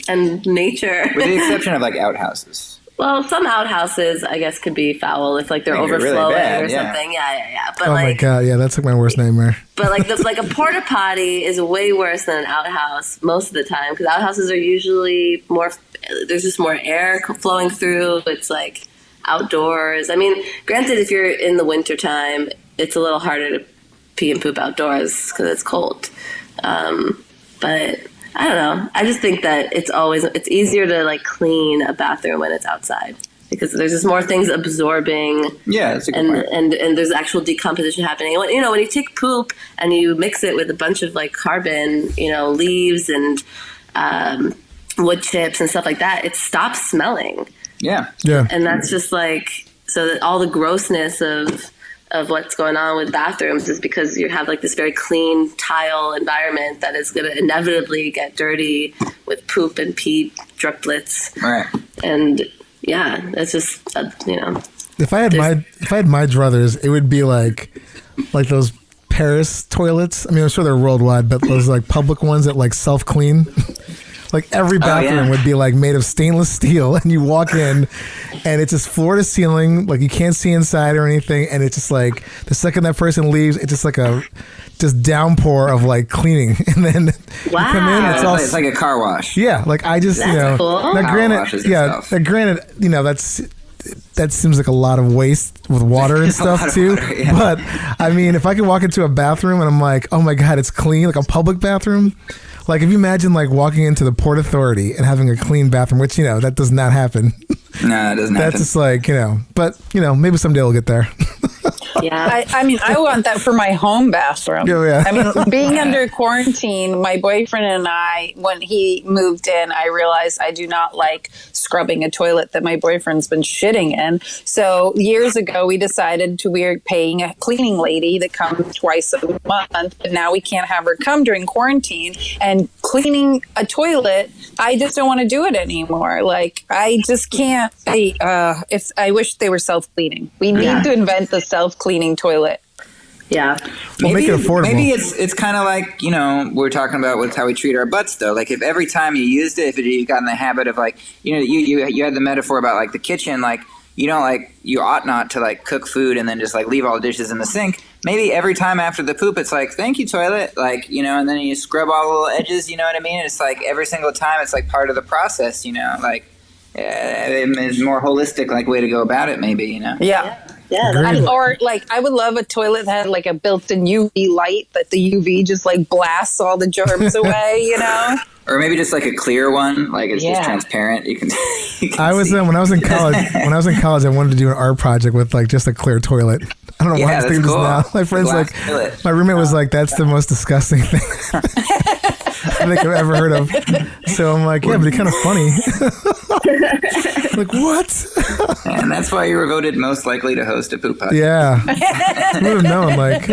and nature. With the exception of like outhouses. Well, some outhouses, I guess, could be foul if like they're overflowing really bad, or something. Yeah. But my God, that's like my worst nightmare. But like a porta potty is way worse than an outhouse most of the time because outhouses are usually more. There's just more air flowing through. It's like outdoors. I mean, granted, if you're in the wintertime, it's a little harder to pee and poop outdoors because it's cold. But I don't know. I just think that it's easier to like clean a bathroom when it's outside because there's just more things absorbing. Yeah, that's a good point. And there's actual decomposition happening. When you take poop and you mix it with a bunch of like carbon, leaves and wood chips and stuff like that, it stops smelling. Yeah. And that's just like so that all the grossness of what's going on with bathrooms is because you have like this very clean tile environment that is going to inevitably get dirty with poop and pee driplets. Right. And that's just If I had my druthers, it would be like those Paris toilets. I mean, I'm sure they're worldwide, but those like public ones that like self clean. Like every bathroom would be like made of stainless steel, and you walk in, and it's just floor to ceiling, like you can't see inside or anything, and it's just like the second that person leaves, it's just like a downpour of like cleaning, and then you come in, it's like a car wash. Yeah, like I just That's cool. now granted, that's that seems like a lot of waste with water and stuff too. Water, yeah. But I mean, if I could walk into a bathroom and I'm like, oh my God, it's clean, like a public bathroom. Like if you imagine like walking into the Port Authority and having a clean bathroom, which, that does not happen. No, it doesn't happen. That's just like, but maybe someday we'll get there. Yeah. I mean, I want that for my home bathroom. Oh, yeah. I mean, being under quarantine, my boyfriend and I, when he moved in, I realized I do not like scrubbing a toilet that my boyfriend's been shitting in. So years ago, we decided we're paying a cleaning lady that comes twice a month, but now we can't have her come during quarantine. And cleaning a toilet, I just don't want to do it anymore. Like, I just can't. I wish they were self-cleaning. We need to invent the self-cleaning toilet. Yeah. We'll make it affordable. Maybe it's kind of like, we're talking about with how we treat our butts, though. Like, if every time you used it, if you got in the habit of, like, you had the metaphor about, like, the kitchen, like, you ought not to, like, cook food and then just, like, leave all the dishes in the sink. Maybe every time after the poop, it's like, thank you, toilet. Like, and then you scrub all the little edges, you know what I mean? And it's like every single time it's, like, part of the process, like, it's more holistic, like, way to go about it, maybe, Yeah. Yeah. Or like, I would love a toilet that had like a built-in UV light that the UV just like blasts all the germs away, Or maybe just like a clear one, like it's just transparent. You can I was see. when I was in college. When I was in college, I wanted to do an art project with like just a clear toilet. I don't know why I was thinking cool. this now. My friends toilet. my roommate was like, "That's the most disgusting thing I think I've ever heard of." So I'm like, "Yeah, but it's kind of funny." Like, what? And that's why you were voted most likely to host a poop podcast. Yeah, who would have known? Like,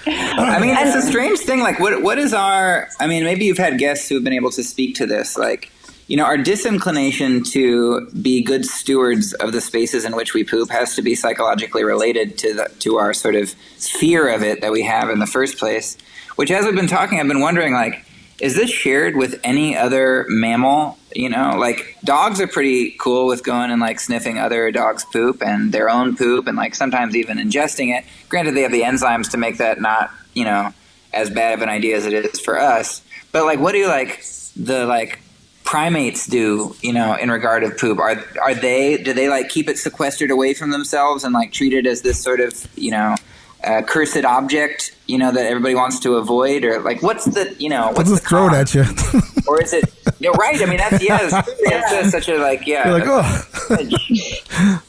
I mean, it's a strange thing. Like, what is our? I mean, maybe you've had guests who've been able to speak to this. Like, our disinclination to be good stewards of the spaces in which we poop has to be psychologically related to our sort of fear of it that we have in the first place. Which, as we've been talking, I've been wondering, like, is this shared with any other mammal? Like, dogs are pretty cool with going and, like, sniffing other dogs' poop and their own poop and, like, sometimes even ingesting it. Granted, they have the enzymes to make that not, as bad of an idea as it is for us. But, like, what do, like, the, like, primates do, in regard of poop? Do they, like, keep it sequestered away from themselves and, like, treat it as this sort of, cursed object, that everybody wants to avoid? Or, like, what's the, what's just the throw it at you. Or is it, right? I mean, it's such a, like, You're like, oh.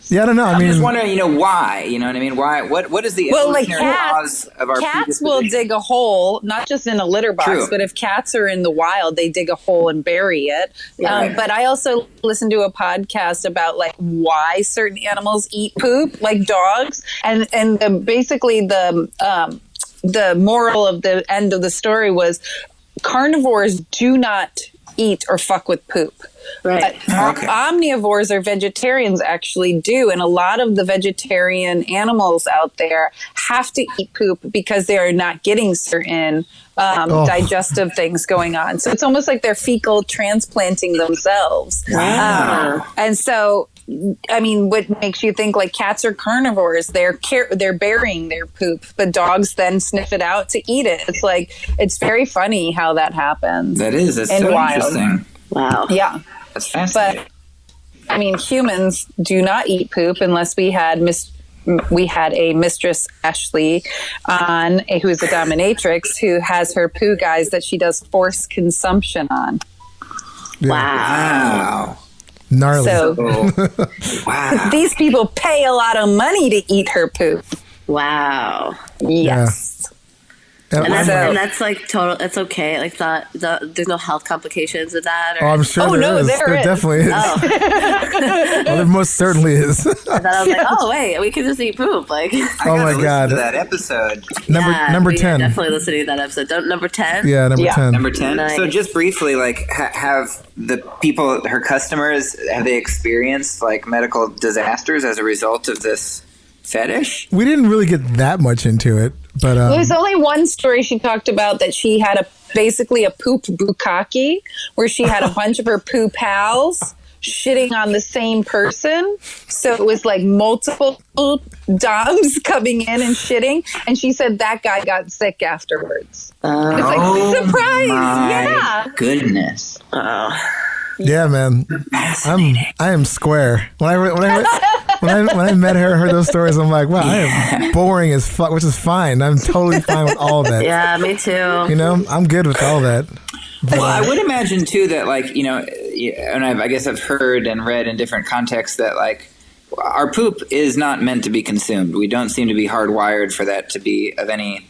Yeah, I don't know. I'm just wondering, why? You know what I mean? Why? What is the evolutionary cause of our cats will dig a hole, not just in a litter box, True. but if cats are in the wild, they dig a hole and bury it. Yeah. But I also listened to a podcast about like why certain animals eat poop, like dogs, and basically the moral of the end of the story was carnivores do not eat or fuck with poop. Right. Omnivores or vegetarians actually do. And a lot of the vegetarian animals out there have to eat poop because they are not getting certain digestive things going on. So it's almost like they're fecal transplanting themselves. Wow. And so, I mean, what makes you think like cats are carnivores? They're burying their poop, but dogs then sniff it out to eat it. It's like, it's very funny how that happens. That is. It's so wild. interesting. Wow. Yeah. That's fascinating. But I mean, humans do not eat poop unless we had a Mistress Ashley on, who's a dominatrix, who has her poo guys that she does forced consumption on. Yeah. Wow. Gnarly. So Wow. these people pay a lot of money to eat her poop. Wow. Yes. And that's, So- and that's like total. It's okay. Like there's no health complications with that. Or, Oh, I'm sure there is. There is. definitely is. Oh. Well, there most certainly is. I thought I was like, oh wait, we can just eat poop. Like, I Oh gotta my listen God. to that episode. Number we are 10. definitely listening to that episode. Number 10. Yeah, number Yeah. 10. Number 10. Nice. So just briefly, like, have the people, her customers, have they experienced like medical disasters as a result of this fetish? We didn't really get that much into it, but There's only one story she talked about that she had basically a poop bukkake, where she had a bunch of her poo pals shitting on the same person. So it was like multiple doms coming in and shitting. And she said that guy got sick afterwards. It's like, surprise! My Yeah. goodness. Oh. Yeah, man. I am square. When I met her, heard those stories, I'm like, wow, I am boring as fuck, which is fine. I'm totally fine with all that. Yeah, me too. You know, I'm good with all that. Well, I would imagine too that, like, you know, and I guess I've heard and read in different contexts that, like, our poop is not meant to be consumed. We don't seem to be hardwired for that to be of any,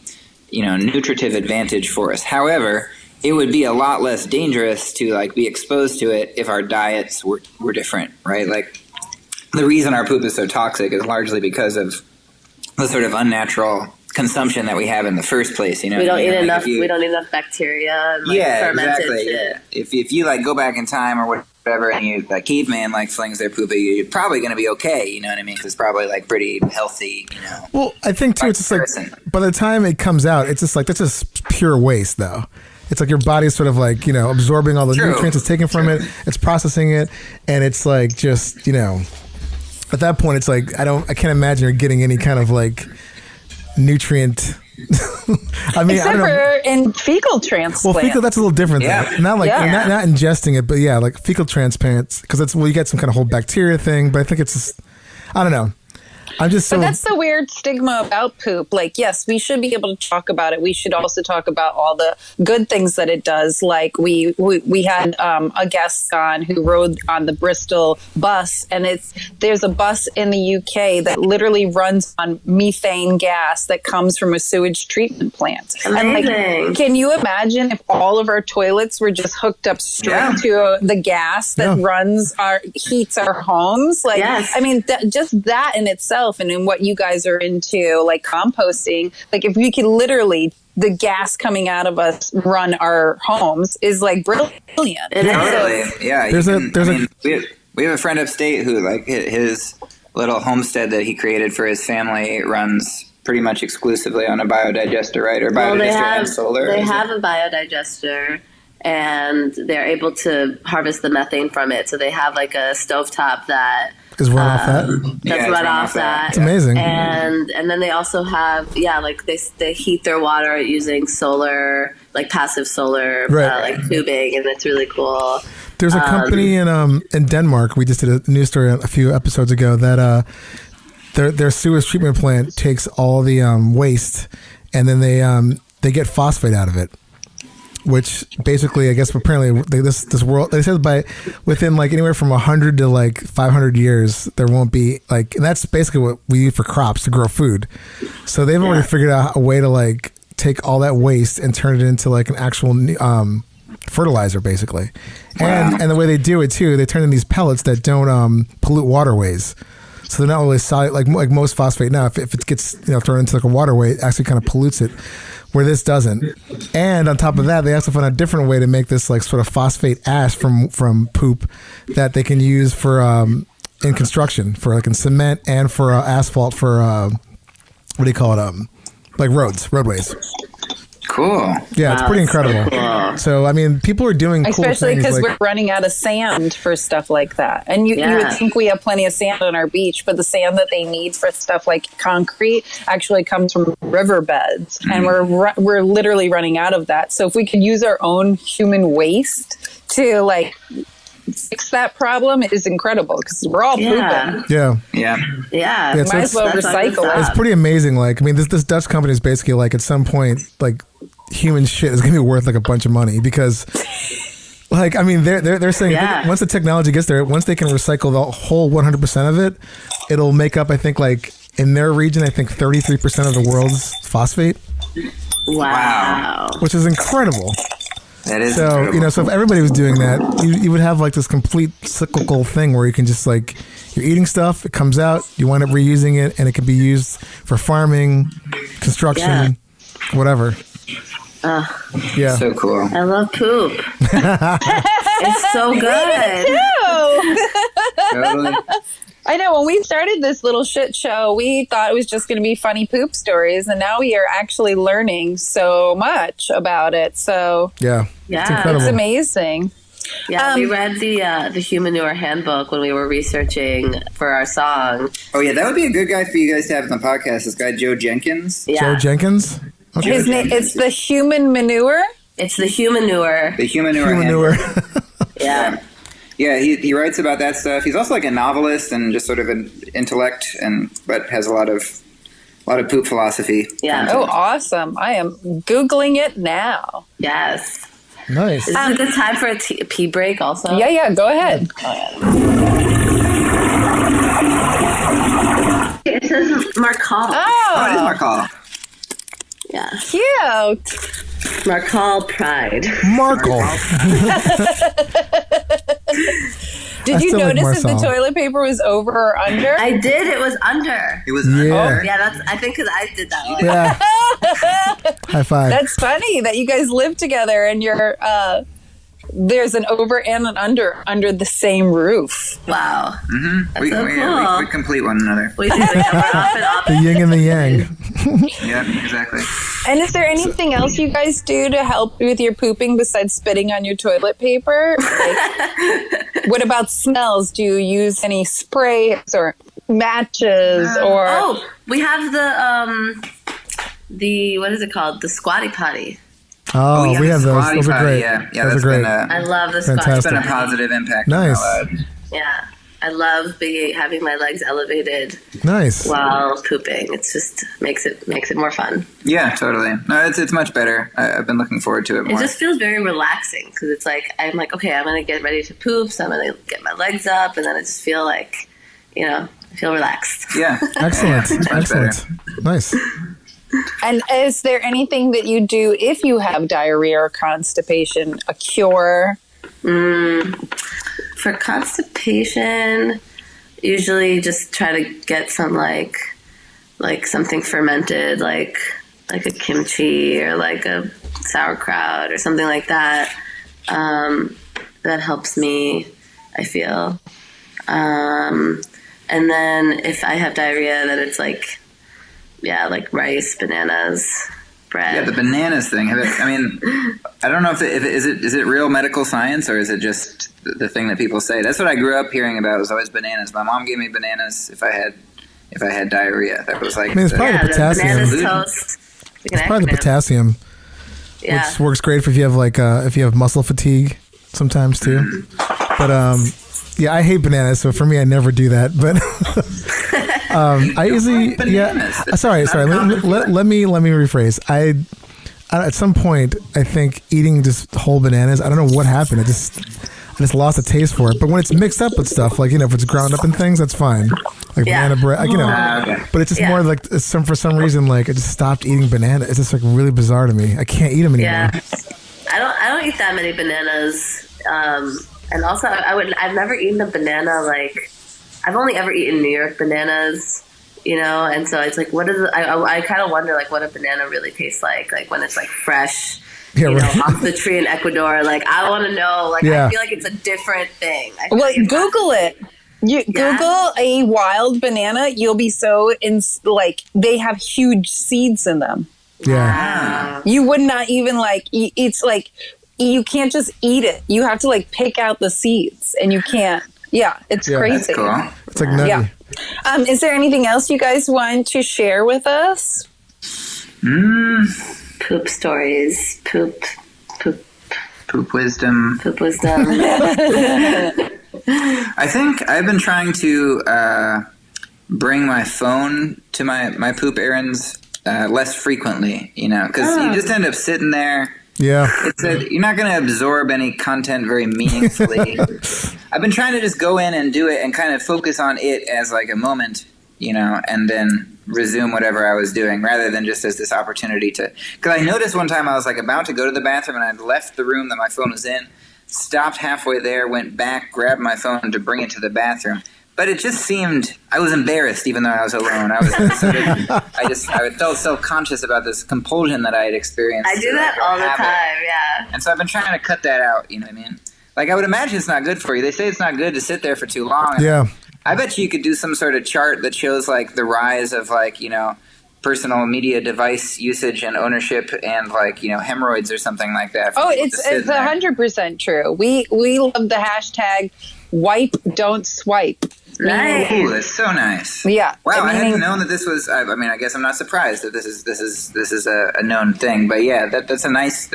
you know, nutritive advantage for us. However, it would be a lot less dangerous to, like, be exposed to it if our diets were different, right? Like, the reason our poop is so toxic is largely because of the sort of unnatural consumption that we have in the first place. You know, we don't eat like enough. We don't eat enough bacteria. And, like, fermented exactly. shit. If you like go back in time or whatever, and you like caveman like flings their poop at you, you're probably going to be okay. You know what I mean? Because it's probably like pretty healthy. You know. Well, I think too, it's just like by the time it comes out, it's just like that's just pure waste, though. It's like your body's sort of like, you know, absorbing all the nutrients it's taken from it. It's processing it, and it's like just, you know, at that point, it's like I can't imagine you're getting any kind of like nutrient. I mean, except for in fecal transplants. Well, fecal, that's a little different. Yeah. Though. Not like not ingesting it, but yeah, like fecal transplants, because that's you get some kind of whole bacteria thing. But I think it's just, I don't know. I'm just But that's the weird stigma about poop. Like, yes, we should be able to talk about it. We should also talk about all the good things that it does. Like we had a guest on who rode on the Bristol bus, and there's a bus in the UK that literally runs on methane gas that comes from a sewage treatment plant. Amazing. And like, can you imagine if all of our toilets were just hooked up straight to the gas that heats our homes? Like, I mean, just that in itself. And in what you guys are into, like composting, like if we could literally, the gas coming out of us run our homes is like brilliant. Totally. Yeah. We have a friend upstate who, like, his little homestead that he created for his family runs pretty much exclusively on a biodigester, right? Or biodigester and solar. They have a biodigester, and they're able to harvest the methane from it. So they have like a stovetop that is run off that. That's run off that. It's amazing. And then they also have like they heat their water using solar, like passive solar, like tubing, and it's really cool. There's a company in Denmark. We just did a news story a few episodes ago that their sewage treatment plant takes all the waste, and then they get phosphate out of it. Which basically, I guess, apparently, this world, they said within like anywhere from 100 to like 500 years, there won't be like, and that's basically what we use for crops to grow food. So they've already figured out a way to like take all that waste and turn it into like an actual fertilizer, basically. And the way they do it too, they turn in these pellets that don't pollute waterways. So they're not really solid like most phosphate. Now, if it gets thrown into like a waterway, it actually kind of pollutes it. Where this doesn't. And on top of that, they also found a different way to make this like sort of phosphate ash from poop that they can use for in construction, for like in cement and for asphalt for what do you call it? Like roadways. Cool. Yeah, it's pretty incredible. Cool. So, I mean, people are doing cool things. Especially because we're running out of sand for stuff like that. And you would think we have plenty of sand on our beach, but the sand that they need for stuff like concrete actually comes from riverbeds. And we're literally running out of that. So if we could use our own human waste to like fix that problem, is incredible because we're all pooping. Yeah. Might as well recycle it. It's pretty amazing. Like, I mean, this Dutch company is basically like at some point, like human shit is going to be worth like a bunch of money because, like, I mean, they're saying once the technology gets there, once they can recycle the whole 100% of it, it'll make up, I think, like in their region, I think 33% of the world's phosphate. Wow. Which is incredible. That is so incredible. So if everybody was doing that, you would have like this complete cyclical thing where you can just like you're eating stuff, it comes out, you wind up reusing it, and it can be used for farming, construction, whatever. So cool. I love poop. It's so good. Me too. Totally. I know when we started this little shit show, we thought it was just going to be funny poop stories, and now we are actually learning so much about it. So it's amazing. Yeah, we read the Humanure Handbook when we were researching for our song. Oh yeah, that would be a good guy for you guys to have on the podcast. This guy Joe Jenkins. Joe Jenkins. Okay. His name. It's the Human Manure. It's the Humanure. The Humanure. Yeah. Yeah, he writes about that stuff. He's also like a novelist and just sort of an intellect, but has a lot of poop philosophy. Yeah. Oh, awesome. I am Googling it now. Yes. Nice. Is this a good time for a pee break also? Yeah, go ahead. It says Marcal. Oh, it is Marcal. Yeah. Cute. Marcal Pride. Markle. Did you still like notice if the Marcel. toilet paper was over or under? I did. It was under. It was Yeah. Yeah, I think because I did that one. Yeah. High five. That's funny that you guys live together and you're there's an over and an under the same roof. Wow. Mm-hmm. That's so cool. We complete one another. We do. Yeah, we're off and off. The yin and the yang. Yeah, exactly. And is there anything else you guys do to help with your pooping besides spitting on your toilet paper? Like, what about smells? Do you use any sprays or matches or? Oh, we have the what is it called? The squatty potty. Oh, yeah, we have those. squatty Those are potty, great. Yeah, those that's are great. been I love the squatty it's Fantastic. been a positive impact. Nice. On my life. Yeah. I love having my legs elevated Nice. while pooping. It's just makes it more fun. Yeah, totally. No, it's much better. I've been looking forward to it more. It just feels very relaxing because it's like I'm like, okay, I'm gonna get ready to poop, so I'm gonna get my legs up, and then I just feel like, I feel relaxed. yeah. Excellent. It's much Excellent. Nice. And is there anything that you do if you have diarrhea or constipation, a cure? For constipation, usually just try to get some like something fermented, like a kimchi or like a sauerkraut or something like that. That helps me, I feel. And then if I have diarrhea, then it's like rice, bananas, bread. Yeah, the bananas thing. I don't know if is it real medical science or is it just the thing that people say? That's what I grew up hearing about. Was always bananas. My mom gave me bananas if I had diarrhea. That was like It's probably the potassium. Bananas toast. It's probably the potassium, Yeah. which works great if you have if you have muscle fatigue sometimes too. But yeah, I hate bananas, so for me, I never do that. But I usually Sorry. Let me rephrase. I at some point I think eating just whole bananas. I don't know what happened. I just lost the taste for it. But when it's mixed up with stuff, like if it's ground up in things, that's fine. Like banana bread, okay. But it's just more like for some reason, like I just stopped eating banana. It's just like really bizarre to me. I can't eat them anymore. Yeah. I don't eat that many bananas. And also I've never eaten a banana I've only ever eaten New York bananas, and so it's like, what is it? I kind of wonder what a banana really tastes like when it's fresh, off the tree in Ecuador. I want to know, I feel like it's a different thing. Well, Google it. Google a wild banana. You'll be so they have huge seeds in them. Yeah. You would not even it's you can't just eat it. You have to pick out the seeds, and you can't. Yeah, it's crazy. That's cool. It's like nutty. Yeah. Is there anything else you guys want to share with us? Poop stories. Poop wisdom. Poop wisdom. I think I've been trying to bring my phone to my poop errands less frequently, because you just end up sitting there. Yeah. You're not going to absorb any content very meaningfully. I've been trying to just go in and do it and kind of focus on it as a moment, and then resume whatever I was doing rather than just as this opportunity to. Because I noticed one time I was about to go to the bathroom and I'd left the room that my phone was in, stopped halfway there, went back, grabbed my phone to bring it to the bathroom. But it just seemed, I was embarrassed even though I was alone. I felt self-conscious about this compulsion that I had experienced. I do that all the time, yeah. And so I've been trying to cut that out, you know what I mean? I would imagine it's not good for you. They say it's not good to sit there for too long. Yeah. I bet you could do some sort of chart that shows the rise of personal media device usage and ownership and hemorrhoids or something like that. Oh, it's 100% true. We love the hashtag wipe don't swipe. Nice. Ooh, that's so nice. Yeah. Wow, I meaning- hadn't known that this was. I mean, I guess I'm not surprised that this is a known thing. But yeah, that's a nice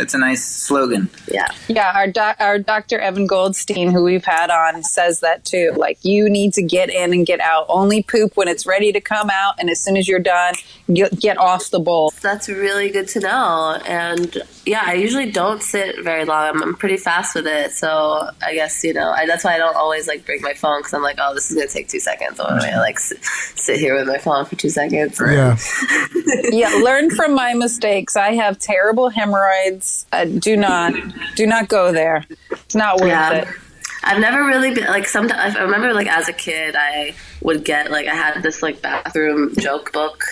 slogan. Yeah. Yeah, our Dr. Evan Goldstein, who we've had on, says that too. Like, you need to get in and get out. Only poop when it's ready to come out, and as soon as you're done, get off the bowl. That's really good to know. And yeah, I usually don't sit very long. I'm pretty fast with it. So I guess, that's why I don't always like bring my phone, because I'm like, oh, this is going to take 2 seconds. So I'm going to like sit here with my phone for 2 seconds. Yeah. Yeah, learn from my mistakes. I have terrible hemorrhoids. Do not go there. It's not worth it. I've never really been like, sometimes I remember like as a kid I would get like, I had this like bathroom joke book,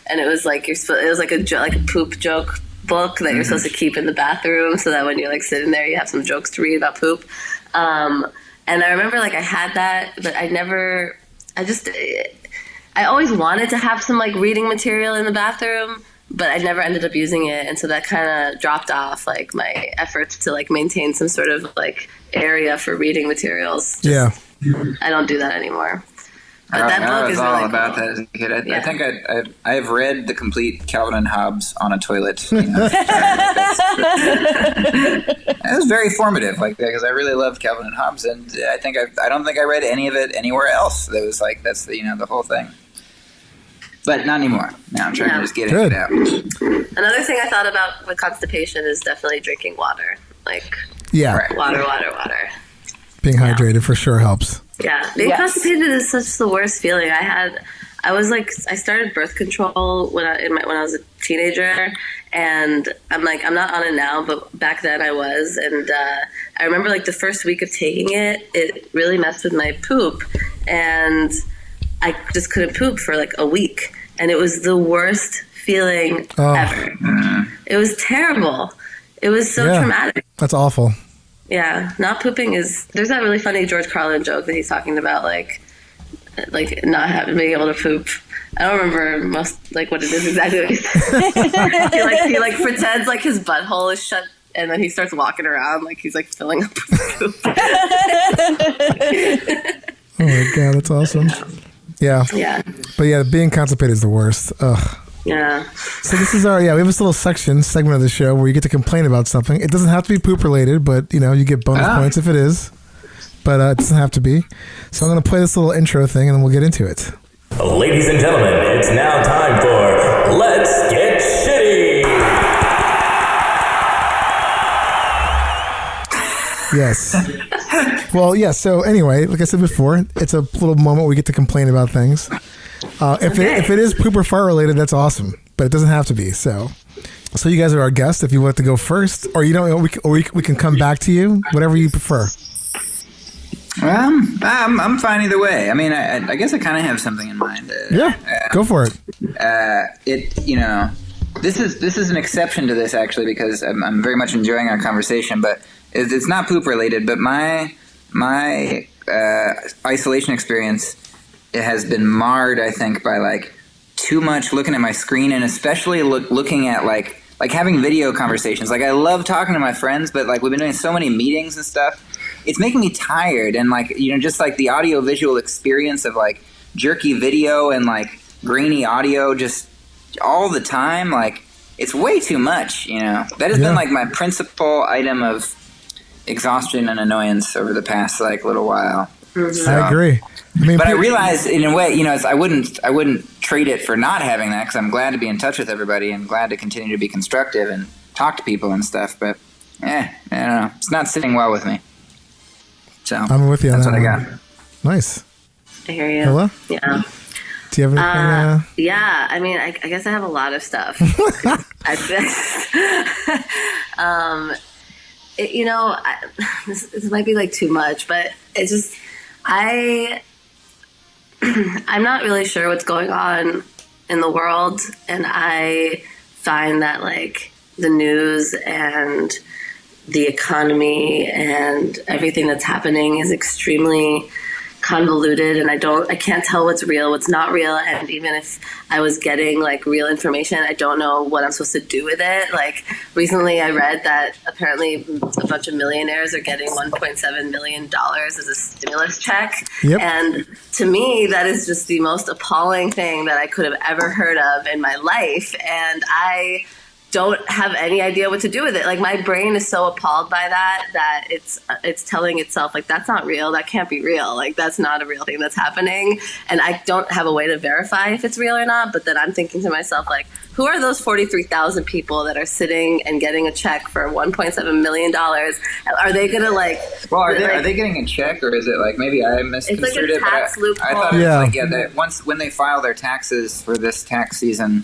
and it was like it was like a poop joke book that you're supposed to keep in the bathroom, so that when you're like sitting there you have some jokes to read about poop. And I remember like I had that, but I always wanted to have some like reading material in the bathroom, but I never ended up using it. And so that kind of dropped off like my efforts to like maintain some sort of like area for reading materials. Yeah. I don't do that anymore. But I that book is was all really about cool. that as a kid. I Yeah. think I have read the complete Calvin and Hobbes on a toilet. It was very formative, like that, because I really loved Calvin and Hobbes, and I don't think I read any of it anywhere else. That was like that's the whole thing. But not anymore. Now I'm trying to just get Good. it out. Another thing I thought about with constipation is definitely drinking water. Like Yeah. water. Being hydrated for sure helps. Yeah, being Yes. constipated is such the worst feeling. I started birth control when I was a teenager, and I'm not on it now, but back then I was, and I remember like the first week of taking it, it really messed with my poop, and I just couldn't poop for like a week, and it was the worst feeling ever. It was terrible. It was so traumatic. That's awful. Yeah, not pooping there's that really funny George Carlin joke that he's talking about, like not being able to poop. I don't remember most like what it is exactly. he like pretends like his butthole is shut, and then he starts walking around like he's like filling up with poop. Oh my God, that's awesome. Yeah. Yeah. But yeah, being constipated is the worst. Ugh. Yeah. So this is we have this little segment of the show where you get to complain about something. It doesn't have to be poop related, but you get bonus points if it is. But it doesn't have to be. So I'm going to play this little intro thing, and then we'll get into it. Ladies and gentlemen, it's now time for Let's Get Shitty. Yes. Well, yeah. So anyway, like I said before, it's a little moment where we get to complain about things. If it is poop or fart related, that's awesome, but it doesn't have to be. So you guys are our guests. If you want to go first, or we can come back to you, whatever you prefer. I'm fine either way. I mean, I guess I kind of have something in mind. Go for it. This is an exception to this actually, because I'm very much enjoying our conversation, but it's not poop related. But my isolation experience, it has been marred, I think, by like too much looking at my screen, and especially looking at like having video conversations. Like I love talking to my friends, but like we've been doing so many meetings and stuff. It's making me tired, and like just like the audio visual experience of like jerky video and like grainy audio just all the time. Like it's way too much. That has been like my principal item of exhaustion and annoyance over the past like little while. So, I agree. But I realize in a way, I wouldn't trade it for not having that, because I'm glad to be in touch with everybody and glad to continue to be constructive and talk to people and stuff. But I don't know, it's not sitting well with me. So I'm with you. That's on what that I one. got. I Nice. hear you. Hila? Yeah. Do you have anything? Yeah, I mean, I guess I have a lot of stuff. This might be like too much, but it's just I'm not really sure what's going on in the world, and I find that like the news and the economy and everything that's happening is extremely convoluted, and I can't tell what's real, what's not real. And even if I was getting like real information, I don't know what I'm supposed to do with it. Like recently I read that apparently a bunch of millionaires are getting $1.7 million as a stimulus check. Yep. And to me, that is just the most appalling thing that I could have ever heard of in my life. And I don't have any idea what to do with it. Like my brain is so appalled by that it's telling itself like, that's not real, that can't be real, like that's not a real thing that's happening, and I don't have a way to verify if it's real or not. But then I'm thinking to myself, like, who are those 43,000 people that are sitting and getting a check for $1.7 million? Are they gonna like? Well, are they getting a check, or is it like maybe I misconstrued it? It's like a tax loophole. I thought it was like that once when they file their taxes for this tax season,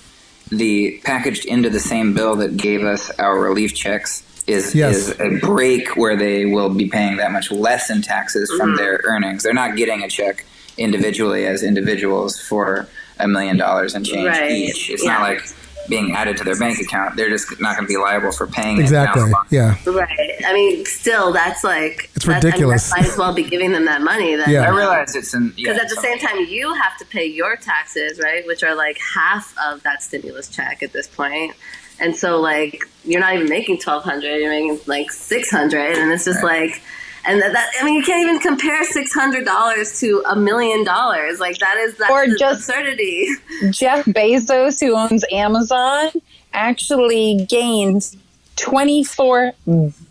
the packaged into the same bill that gave us our relief checks is a break where they will be paying that much less in taxes from their earnings. They're not getting a check individually as individuals for $1 million and change each. It's not like being added to their bank account. They're just not going to be liable for paying exactly. it. Yeah. Right. I mean, still, that's like it's ridiculous. I might as well be giving them that money. Then. Yeah. I realize it's because at the same time, you have to pay your taxes, right? Which are like half of that stimulus check at this point. And so, like, you're not even making $1,200. You're making like $600, and it's just like. And that I mean, you can't even compare $600 to $1 million. Like that's or just absurdity. Jeff Bezos, who owns Amazon, actually gained $24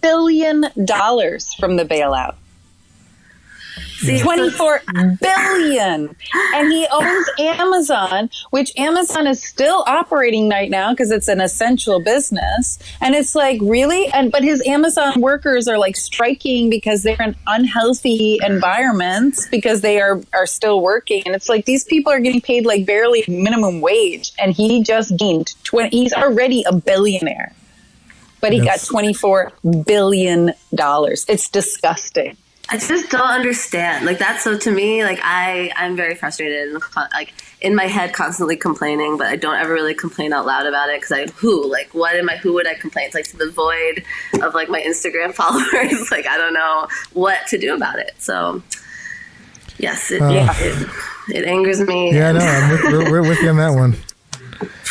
billion from the bailout. See, $24 billion. And he owns Amazon, which Amazon is still operating right now because it's an essential business. And it's like, really? But his Amazon workers are like striking because they're in unhealthy environments because they are still working. And it's like, these people are getting paid like barely minimum wage. And he just gained he's already a billionaire. But he got $24 billion. It's disgusting. I just don't understand. Like that's so to me, like I'm very frustrated and like in my head constantly complaining, but I don't ever really complain out loud about it because who would I complain? It's like to the void of like my Instagram followers. Like I don't know what to do about it. So yes, it angers me. Yeah, no, we're with you on that one.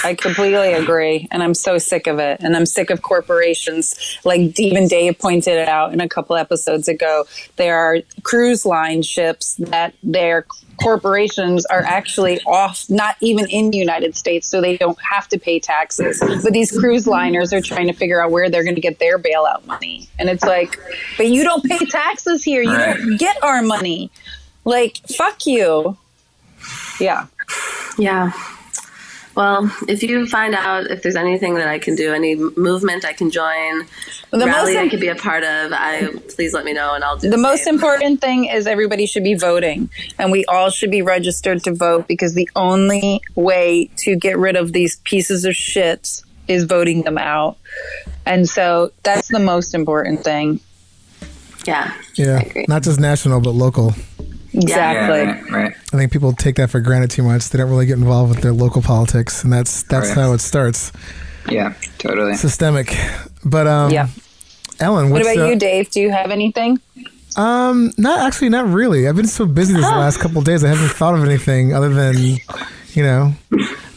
I completely agree. And I'm so sick of it. And I'm sick of corporations. Like even Dave pointed it out in a couple episodes ago. There are cruise line ships that their corporations are actually off, not even in the United States, so they don't have to pay taxes. But these cruise liners are trying to figure out where they're going to get their bailout money. And it's like, but you don't pay taxes here. You don't get our money. Like, fuck you. Yeah. Yeah. Well, if you find out if there's anything that I can do, any movement I can join, rally I could be a part of, please let me know and I'll do the most important thing is everybody should be voting, and we all should be registered to vote because the only way to get rid of these pieces of shit is voting them out. And so that's the most important thing. Yeah. Yeah. Not just national, but local. Exactly. Yeah, right. I think people take that for granted too much. They don't really get involved with their local politics, and that's how it starts. Yeah, totally. Systemic. But Ellen, what about you, Dave? Do you have anything? Not really. I've been so busy this last couple of days. I haven't thought of anything other than,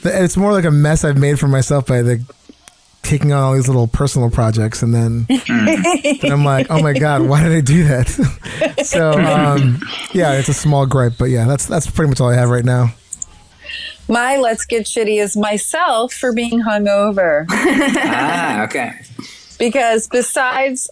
it's more like a mess I've made for myself by taking on all these little personal projects, and then I'm like, oh my god, why did I do that? So it's a small gripe, but that's pretty much all I have right now. My let's get shitty is myself for being hungover. Okay. Because besides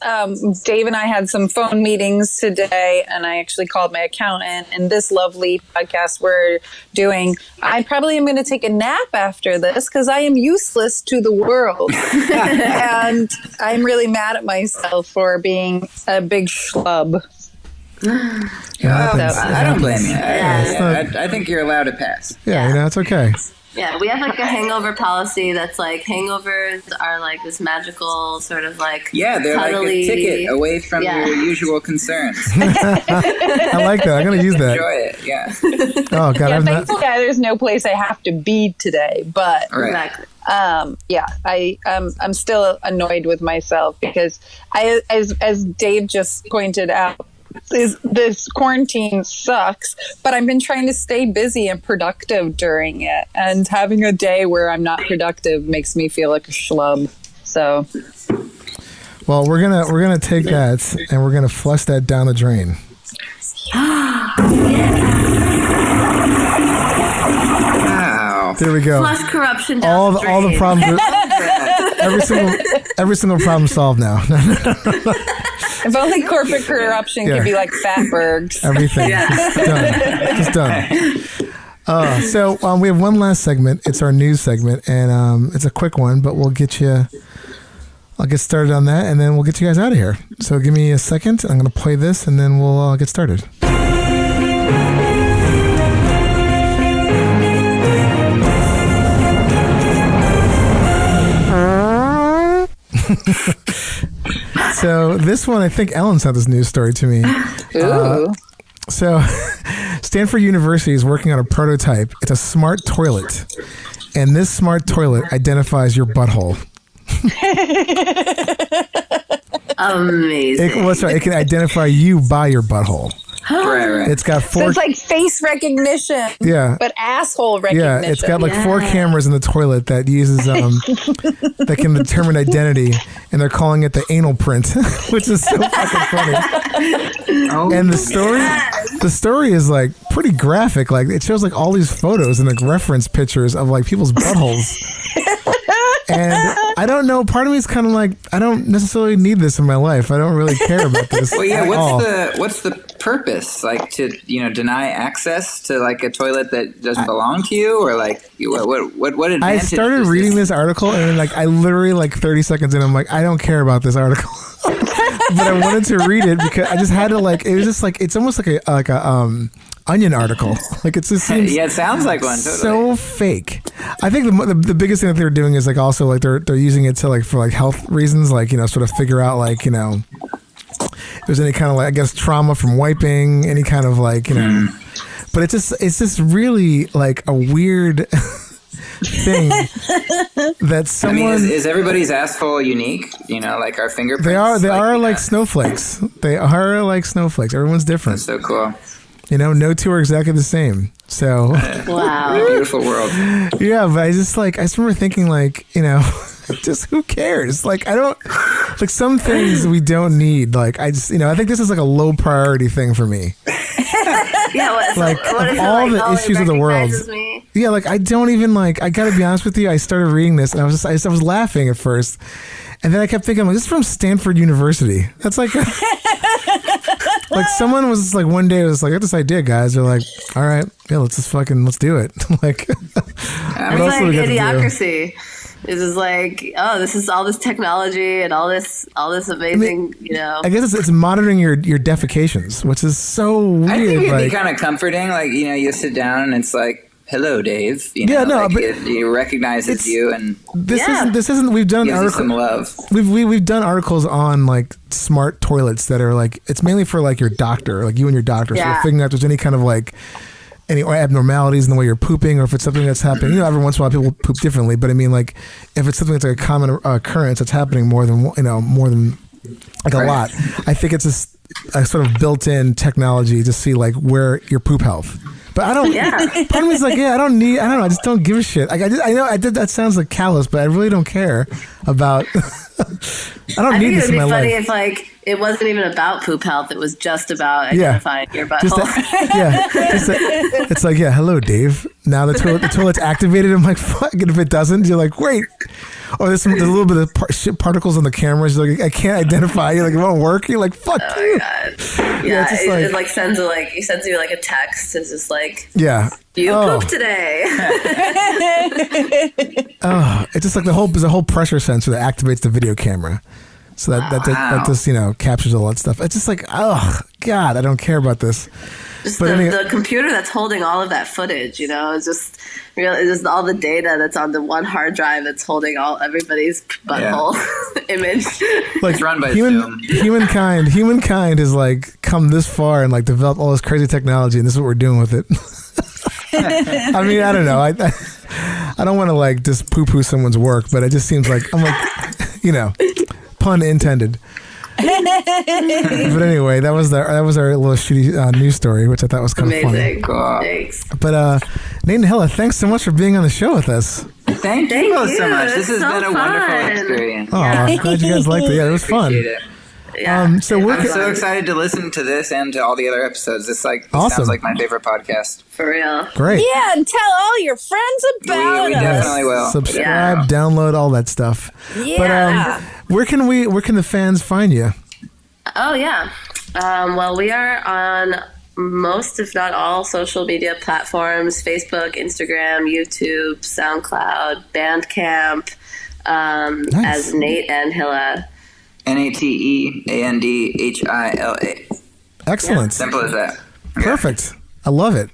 Dave and I had some phone meetings today, and I actually called my accountant, and this lovely podcast we're doing, I probably am going to take a nap after this because I am useless to the world. And I'm really mad at myself for being a big schlub. I don't blame you. I think you're allowed to pass. Yeah, it's okay. Yeah, we have like a hangover policy that's like hangovers are like this magical sort of like they're cuddly, like a ticket away from your usual concerns. I like that. I'm gonna use that. Enjoy it. Yeah. Oh god, thankfully there's no place I have to be today, but exactly. I'm still annoyed with myself because as Dave just pointed out, this quarantine sucks, but I've been trying to stay busy and productive during it. And having a day where I'm not productive makes me feel like a schlub. So, well, we're gonna take that and we're gonna flush that down the drain. Wow. There we go. Flush corruption down All the the problems. Every single problem solved now. if only corporate corruption could be like Fatbergs. Everything. Just done. So we have one last segment. It's our news segment, and it's a quick one, but I'll get started on that, and then we'll get you guys out of here. So give me a second. I'm going to play this, and then we'll get started. So this one, I think Ellen sent this news story to me. Ooh. So Stanford University is working on a prototype. It's a smart toilet, and this smart toilet identifies your butthole. Amazing. It can identify you by your butthole. Right. It's got So four. it's like face recognition, but asshole recognition. Yeah, it's got like 4 cameras in the toilet that uses that can determine identity, and they're calling it the anal print, which is so fucking funny. And the story is like pretty graphic. Like it shows like all these photos and like reference pictures of like people's buttholes. And I don't know. Part of me is kind of like, I don't necessarily need this in my life. I don't really care about this. Well, yeah. at all. What's the purpose? Like to deny access to like a toilet that doesn't belong to you, or like what advantage? I started reading this article, and like I literally like 30 seconds in, I'm like, I don't care about this article. But I wanted to read it because I just had to like. It was just like it's almost like a Onion article. Like it just seems it sounds like one. Totally. So fake. I think the biggest thing that they're doing is like also like they're using it to like for like health reasons, like sort of figure out like if there's any kind of like I guess trauma from wiping, any kind of like but it's just really like a weird thing that someone. I mean, is everybody's asshole unique? Like our fingerprints. They are like snowflakes. They are like snowflakes. Everyone's different. That's so cool. No two are exactly the same. So wow, what a beautiful world. Yeah, but I just remember thinking like, just who cares? Like I don't like some things we don't need. Like I just I think this is like a low priority thing for me. Yeah, what of all the issues of the world. Me? Yeah, like I don't even like. I gotta be honest with you. I started reading this and I was laughing at first, and then I kept thinking, like, this is from Stanford University. That's like, like someone was just like one day was like, I got this idea, guys. They're like, all right, yeah, let's do it. Like, it's like Idiocracy. It's just like, oh, this is all this technology and all this amazing, I guess it's monitoring your defecations, which is so weird. I think it'd be kind of comforting. Like, you sit down and it's like, hello, Dave. But it recognizes you, and this isn't. We've done some love. We've done articles on like smart toilets that are like it's mainly for like your doctor, like you and your doctor, so figuring out if there's any kind of like any abnormalities in the way you're pooping, or if it's something that's happening. Every once in a while people poop differently, but I mean like if it's something that's like a common occurrence that's happening more than like a lot. I think it's a sort of built-in technology to see like where your poop health. But I don't. Part of me is like, I don't know. I just don't give a shit. Like I know that sounds like callous, but I really don't care about. I don't need this in my life. I think it would be funny if like it wasn't even about poop health. It was just about identifying your butthole. It's like, hello, Dave. Now the toilet's activated. I'm like, fuck. And if it doesn't, you're like, wait. Or there's a little bit of shit particles on the cameras. You're like, I can't identify. You're like, it won't work. You're like, fuck you. God. Yeah, it like sends you like a text. It's just like, you pooped today. It's just like there's a whole pressure sensor that activates the video camera. So that just captures all that stuff. It's just like, oh God, I don't care about this. Just the computer that's holding all of that footage, it's just all the data that's on the one hard drive that's holding everybody's butthole image. Like it's run by Zoom. Humankind has like come this far and like developed all this crazy technology, and this is what we're doing with it. I mean, I don't know. I don't want to like just poo-poo someone's work, but it just seems like I'm like, pun intended. But anyway, that was our little shitty news story, which I thought was kind of funny. Amazing. Cool. Thanks. But Nate and Hila, thanks so much for being on the show with us. Thank you both so much. This has It's so been a wonderful fun. experience. Oh, glad you guys liked it. Yeah, it was fun. Appreciate it. Yeah. So we're I'm so excited to listen to this and to all the other episodes. This Awesome. sounds like my favorite podcast. For real. great. Yeah, and tell all your friends about We us. definitely will. Subscribe, download, all that stuff. Yeah. But where can the fans find you? Oh, yeah. Well, we are on most, if not all, social media platforms: Facebook, Instagram, YouTube, SoundCloud, Bandcamp, Nice. as Nate and Hila. NateAndHila. Excellent. Simple as that. Perfect. I love it.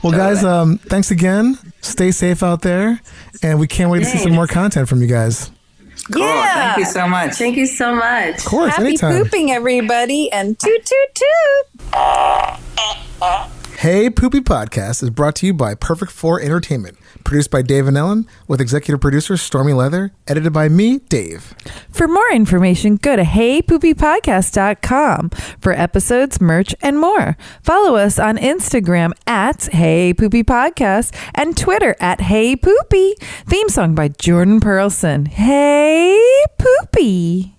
Well, guys, thanks again. Stay safe out there, and we can't wait to see some more content from you guys. Cool. Yeah. Thank you so much. Thank you so much. Of course, Happy anytime. pooping, everybody, and toot toot toot. Hey Poopy Podcast is brought to you by Perfect 4 Entertainment. Produced by Dave and Ellen, with executive producer Stormy Leather, edited by me, Dave. For more information, go to heypoopypodcast.com for episodes, merch, and more. Follow us on Instagram at heypoopypodcast and Twitter at heypoopy. Theme song by Jordan Perlson. Hey Poopy.